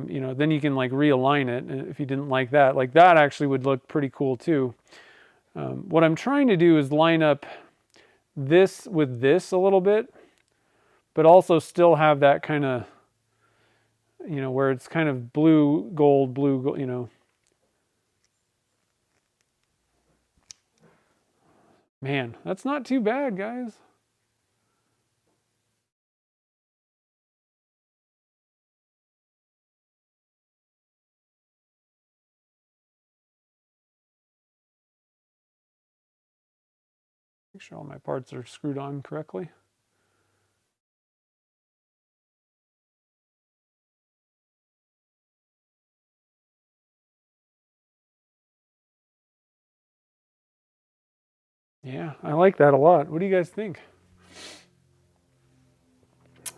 you know, then you can like realign it. And if you didn't like that actually would look pretty cool too. What I'm trying to do is line up this with this a little bit, but also still have that kind of, you know, where it's kind of blue, gold, you know. Man, that's not too bad, guys. Make sure all my parts are screwed on correctly. Yeah, I like that a lot. What do you guys think?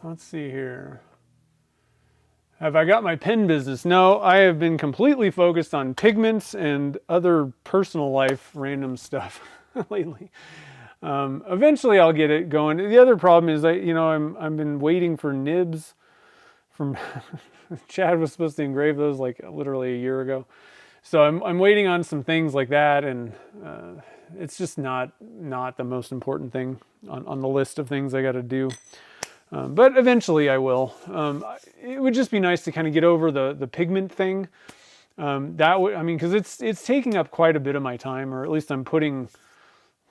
Let's see here. Have I got my pen business? No, I have been completely focused on pigments and other personal life random stuff lately. Eventually I'll get it going. The other problem is I've been waiting for nibs from Chad was supposed to engrave those like literally a year ago. So I'm waiting on some things like that, and it's just not the most important thing on the list of things I got to do. But eventually I will. It would just be nice to kind of get over the pigment thing. That would, I mean, because it's taking up quite a bit of my time, or at least I'm putting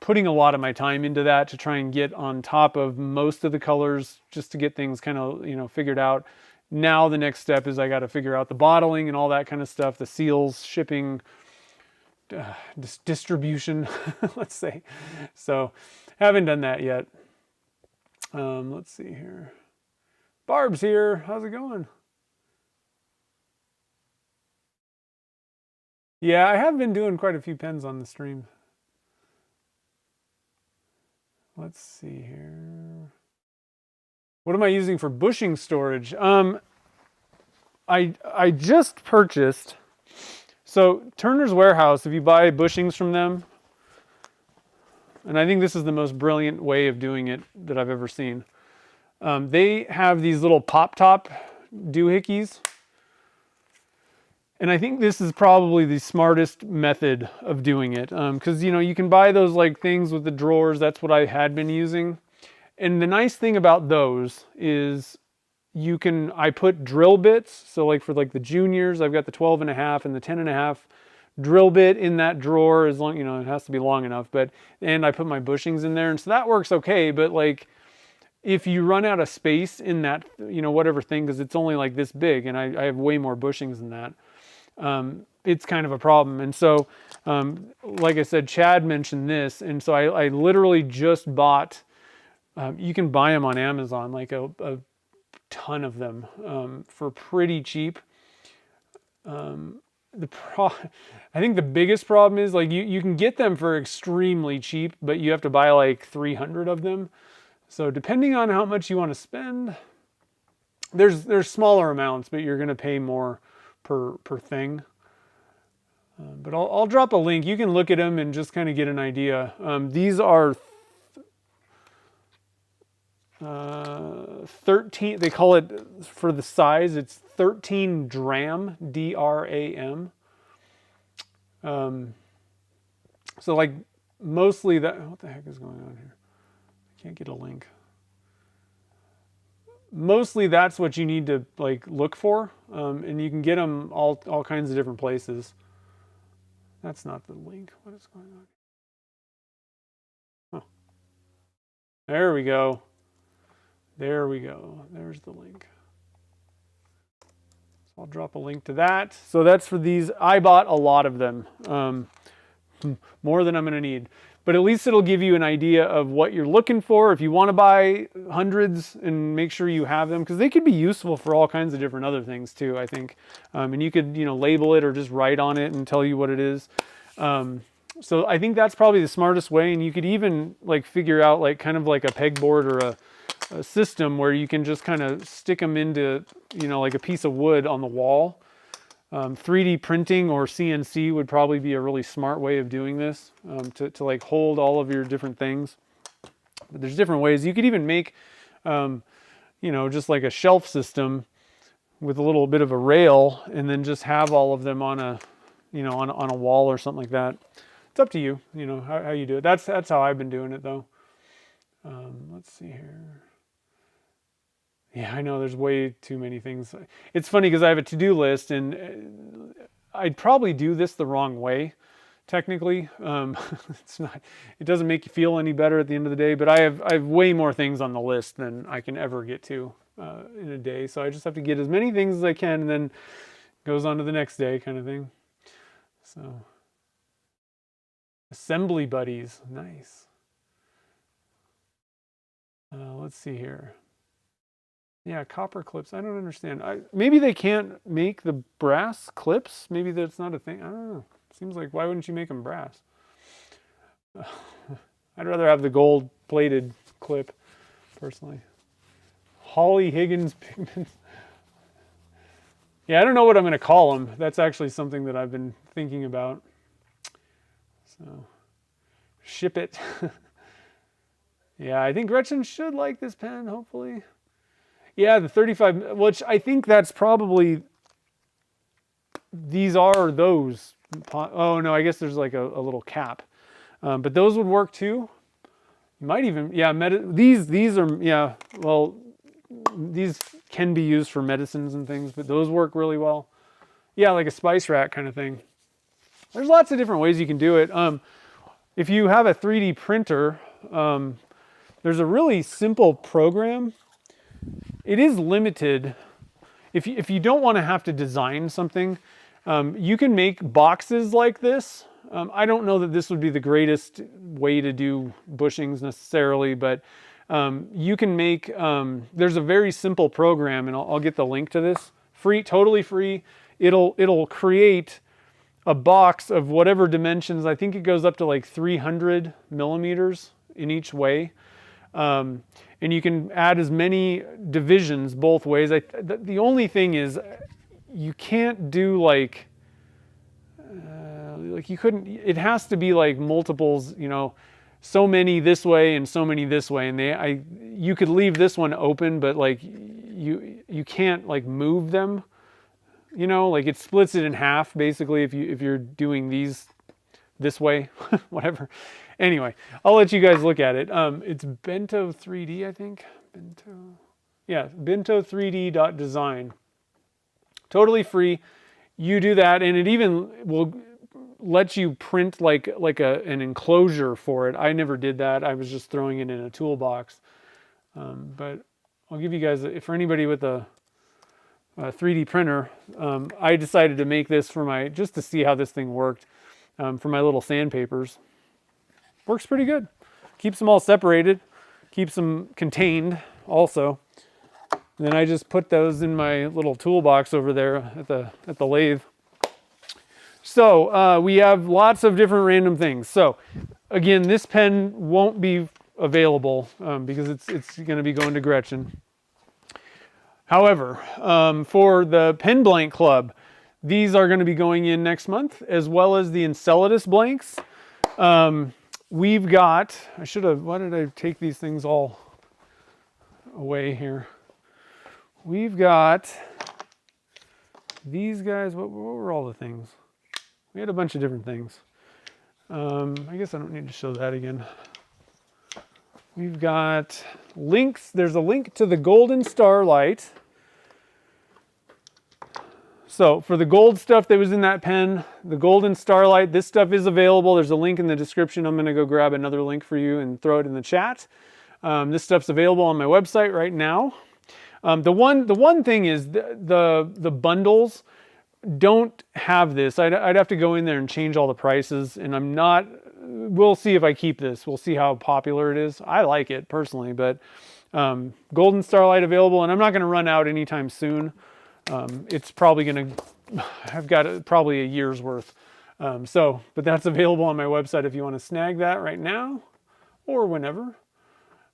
a lot of my time into that to try and get on top of most of the colors, just to get things kind of figured out. Now the next step is I got to figure out the bottling and all that kind of stuff, the seals, shipping, distribution, let's say. So haven't done that yet. Let's see here. Barb's here. How's it going? Yeah, I have been doing quite a few pens on the stream. Let's see here. What am I using for bushing storage? I just purchased. So Turner's Warehouse, if you buy bushings from them, and I think this is the most brilliant way of doing it that I've ever seen. They have these little pop-top doohickeys. And I think this is probably the smartest method of doing it. Because, you can buy those like things with the drawers. That's what I had been using. And the nice thing about those is I put drill bits. So like for like the juniors, I've got the 12.5 and the 10.5 drill bit in that drawer, as long, it has to be long enough, and I put my bushings in there. And so that works okay. But like, if you run out of space in that, whatever thing, because it's only like this big and I have way more bushings than that, it's kind of a problem. And so, like I said, Chad mentioned this. And so I literally just bought, you can buy them on Amazon, like a ton of them, for pretty cheap. I think the biggest problem is like you can get them for extremely cheap, but you have to buy like 300 of them. So depending on how much you want to spend, there's smaller amounts, but you're going to pay more per thing. But I'll drop a link. You can look at them and just kind of get an idea. These are 13. They call it, for the size, it's 13 dram, DRAM. So like mostly that. What the heck is going on here? I can't get a link. Mostly that's what you need to like look for, and you can get them all kinds of different places. That's not the link. What is going on? Oh. There we go. There we go. There's the link. So I'll drop a link to that. So that's for these. I bought a lot of them, more than I'm going to need. But at least it'll give you an idea of what you're looking for. If you want to buy hundreds, and make sure you have them, because they could be useful for all kinds of different other things too, I think. And you could, label it or just write on it and tell you what it is. So I think that's probably the smartest way. And you could even like figure out like kind of like a pegboard or a system where you can just kind of stick them into, like a piece of wood on the wall. 3D printing or CNC would probably be a really smart way of doing this, to like hold all of your different things. But there's different ways. You could even make, just like a shelf system with a little bit of a rail, and then just have all of them on a, on a wall or something like that. It's up to you, how you do it. That's how I've been doing it though. Let's see here. Yeah, I know there's way too many things. It's funny because I have a to-do list, and I'd probably do this the wrong way, technically. It's not. It doesn't make you feel any better at the end of the day. But I have way more things on the list than I can ever get to in a day. So I just have to get as many things as I can, and then it goes on to the next day, kind of thing. So, assembly buddies, nice. Let's see here. Yeah, copper clips. I don't understand. Maybe they can't make the brass clips. Maybe that's not a thing. I don't know. Seems like, why wouldn't you make them brass? I'd rather have the gold plated clip, personally. Holly Higgins Pigment. Yeah, I don't know what I'm going to call them. That's actually something that I've been thinking about. So, ship it. Yeah, I think Gretchen should like this pen, hopefully. Yeah, the 35, which I think that's probably, these are those. Oh no, I guess there's like a little cap. But those would work too. You might even, yeah, these are, yeah, well, these can be used for medicines and things, but those work really well. Yeah, like a spice rack kind of thing. There's lots of different ways you can do it. If you have a 3D printer, there's a really simple program. It is limited. If you don't want to have to design something, you can make boxes like this. I don't know that this would be the greatest way to do bushings necessarily, but you can make, there's a very simple program, and I'll get the link to this. Free, totally free. It'll create a box of whatever dimensions. I think it goes up to like 300 millimeters in each way. And you can add as many divisions both ways. The only thing is you can't do like you couldn't, it has to be like multiples, you know, so many this way and so many this way. And you could leave this one open, but like you can't like move them, you know, like it splits it in half basically if you're doing these this way, whatever. Anyway, I'll let you guys look at it. It's Bento 3D, I think. Bento3D.design. Totally free. You do that, and it even will let you print like an enclosure for it. I never did that. I was just throwing it in a toolbox. But I'll give you guys, for anybody with a 3D printer, I decided to make this for just to see how this thing worked, for my little sandpapers. Works pretty good. Keeps them all separated, keeps them contained also. And then I just put those in my little toolbox over there at the lathe. So we have lots of different random things. So again, this pen won't be available because it's going to be going to Gretchen. However, for the Pen Blank Club, these are going to be going in next month, as well as the Enceladus blanks. We've got, why did I take these things all away here? We've got these guys, what were all the things? We had a bunch of different things. I guess I don't need to show that again. We've got links, there's a link to the Golden Starlight. So for the gold stuff that was in that pen, the Golden Starlight, this stuff is available. There's a link in the description. I'm going to go grab another link for you and throw it in the chat. This stuff's available on my website right now. The one thing is the bundles don't have this. I'd have to go in there and change all the prices, and I'm not. We'll see if I keep this. We'll see how popular it is. I like it personally, but Golden Starlight available, and I'm not going to run out anytime soon. It's probably going to, I've got probably a year's worth. But that's available on my website if you want to snag that right now or whenever.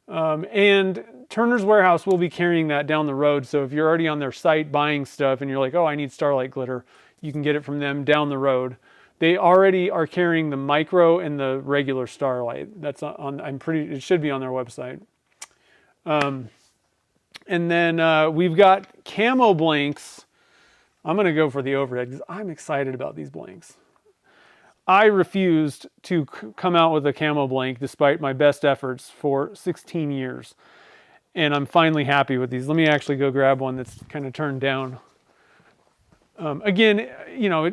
And Turner's Warehouse will be carrying that down the road. So if you're already on their site buying stuff and you're like, oh, I need Starlight glitter, you can get it from them down the road. They already are carrying the micro and the regular Starlight. That's on, it should be on their website. And then we've got Camo blanks. I'm going to go for the overhead because I'm excited about these blanks. I refused to come out with a Camo blank despite my best efforts for 16 years. And I'm finally happy with these. Let me actually go grab one that's kind of turned down. Again, you know,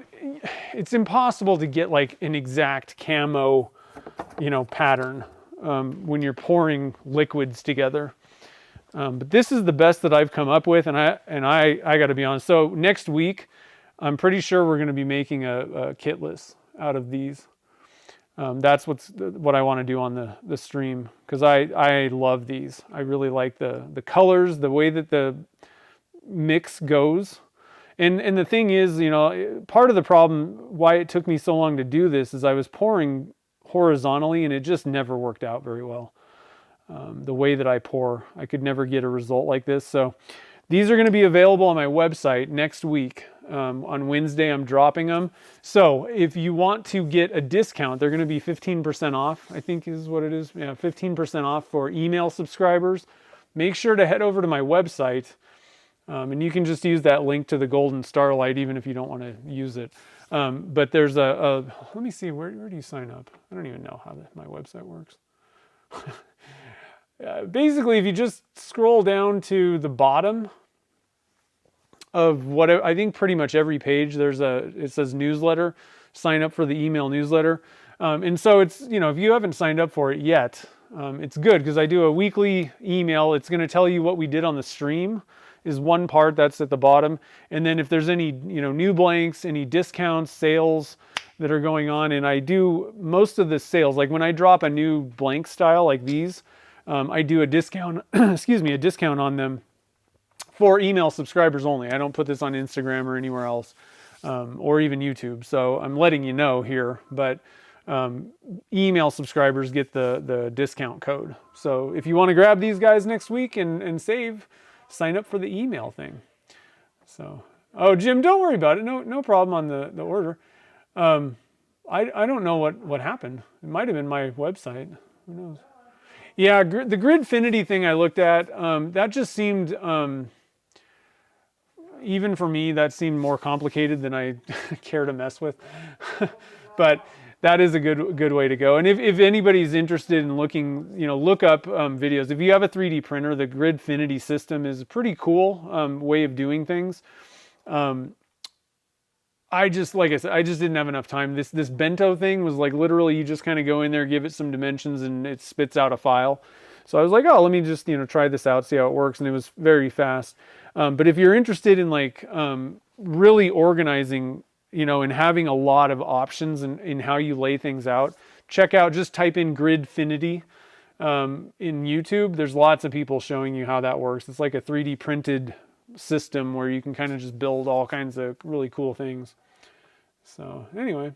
it's impossible to get like an exact camo, you know, pattern when you're pouring liquids together. But this is the best that I've come up with, and I got to be honest. So next week, I'm pretty sure we're going to be making a kitless out of these. That's what I want to do on the stream, because I love these. I really like the colors, the way that the mix goes. And the thing is, you know, part of the problem why it took me so long to do this is I was pouring horizontally and it just never worked out very well. The way that I pour, I could never get a result like this. So these are going to be available on my website next week. On Wednesday, I'm dropping them. So if you want to get a discount, they're going to be 15% off, I think is what it is. Yeah, 15% off for email subscribers. Make sure to head over to my website. And you can just use that link to the golden Starlight, even if you don't want to use it. But there's let me see, where do you sign up? I don't even know how my website works. Basically, if you just scroll down to the bottom of what I think pretty much every page, it says newsletter, sign up for the email newsletter. And so it's, you know, if you haven't signed up for it yet, it's good because I do a weekly email. It's going to tell you what we did on the stream is one part that's at the bottom. And then if there's any, you know, new blanks, any discounts, sales that are going on, and I do most of the sales, like when I drop a new blank style like these, I do a discount, excuse me, a discount on them for email subscribers only. I don't put this on Instagram or anywhere else, or even YouTube. So I'm letting you know here, but email subscribers get the discount code. So if you want to grab these guys next week and save, sign up for the email thing. So, oh, Jim, don't worry about it. No problem on the order. I don't know what happened. It might have been my website. Who knows? Yeah, the Gridfinity thing I looked at, that just seemed, even for me, that seemed more complicated than I care to mess with. But that is a good way to go. And if anybody's interested in looking, you know, look up videos. If you have a 3D printer, the Gridfinity system is a pretty cool way of doing things. Like I said, I just didn't have enough time. This bento thing was like literally you just kind of go in there, give it some dimensions, and it spits out a file. So I was like, oh, let me just, you know, try this out, see how it works. And it was very fast. But if you're interested in like really organizing, you know, and having a lot of options in how you lay things out, just type in Gridfinity in YouTube. There's lots of people showing you how that works. It's like a 3D printed system where you can kind of just build all kinds of really cool things. So anyway,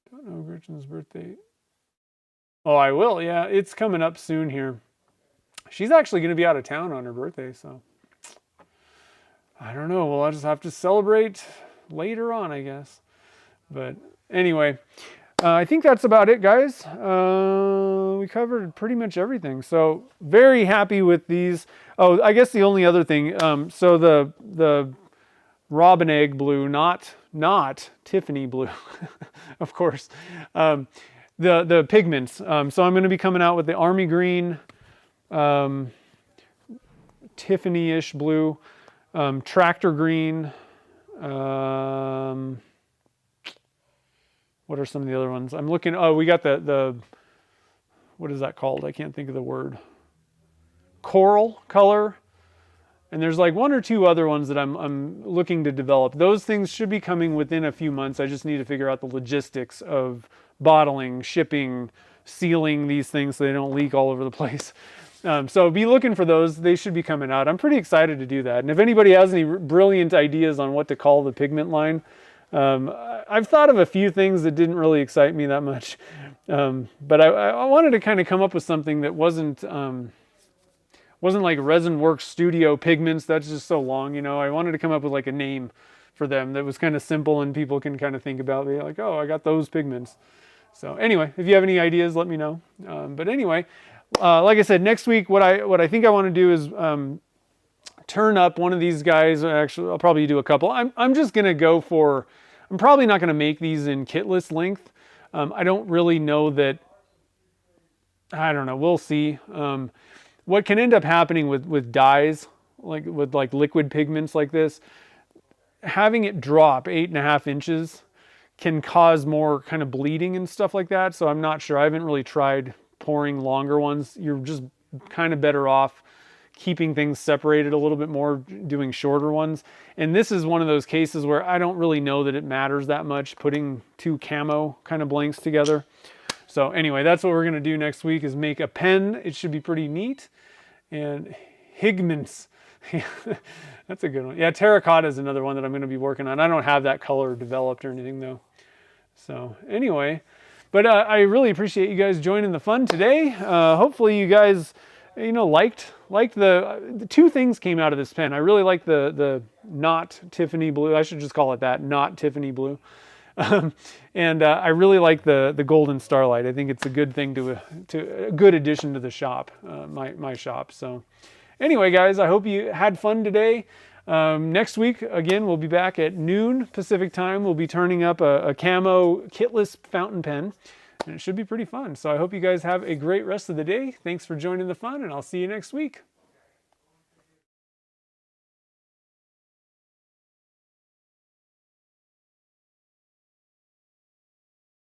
don't know Gretchen's birthday. Oh, I will. Yeah, it's coming up soon here. She's actually going to be out of town on her birthday, so I don't know. Well, I'll just have to celebrate later on, I guess. But anyway, I think that's about it, guys. We covered pretty much everything. So very happy with these. Oh, I guess the only other thing, so the robin egg blue, not Tiffany blue, of course. The pigments. So I'm going to be coming out with the army green, Tiffany-ish blue, tractor green. What are some of the other ones? I'm looking. Oh, we got the what is that called? I can't think of the word. Coral color. And there's like one or two other ones that I'm looking to develop. Those things should be coming within a few months. I just need to figure out the logistics of bottling, shipping, sealing these things so they don't leak all over the place. So be looking for those. They should be coming out. I'm pretty excited to do that. And if anybody has any brilliant ideas on what to call the pigment line, I've thought of a few things that didn't really excite me that much. But I wanted to kind of come up with something that wasn't like Resin Works Studio Pigments. That's just so long, you know. I wanted to come up with like a name for them that was kind of simple and people can kind of think about. Be like, oh, I got those pigments. So anyway, if you have any ideas, let me know. But anyway, like I said, next week, what I think I want to do is turn up one of these guys. Actually, I'll probably do a couple. I'm just gonna go for. I'm probably not gonna make these in kitless length. I don't really know that. I don't know. We'll see. What can end up happening with dyes, like with like liquid pigments like this, having it drop 8.5 inches can cause more kind of bleeding and stuff like that. So I'm not sure. I haven't really tried pouring longer ones. You're just kind of better off keeping things separated a little bit more, doing shorter ones. And this is one of those cases where I don't really know that it matters that much, putting 2 camo kind of blanks together. So anyway, that's what we're going to do next week, is make a pen. It should be pretty neat. And Higgins. That's a good one. Yeah, terracotta is another one that I'm going to be working on. I don't have that color developed or anything though. So anyway, but I really appreciate you guys joining the fun today. Hopefully you guys, you know, liked the 2 things came out of this pen. I really like the not Tiffany blue. I should just call it that, not Tiffany blue. And I really like the golden Starlight. I think it's a good thing to a good addition to the shop, my shop. So anyway, guys, I hope you had fun today. Next week, again, we'll be back at noon Pacific time. We'll be turning up a Camo kitless fountain pen, and it should be pretty fun. So I hope you guys have a great rest of the day. Thanks for joining the fun, and I'll see you next week.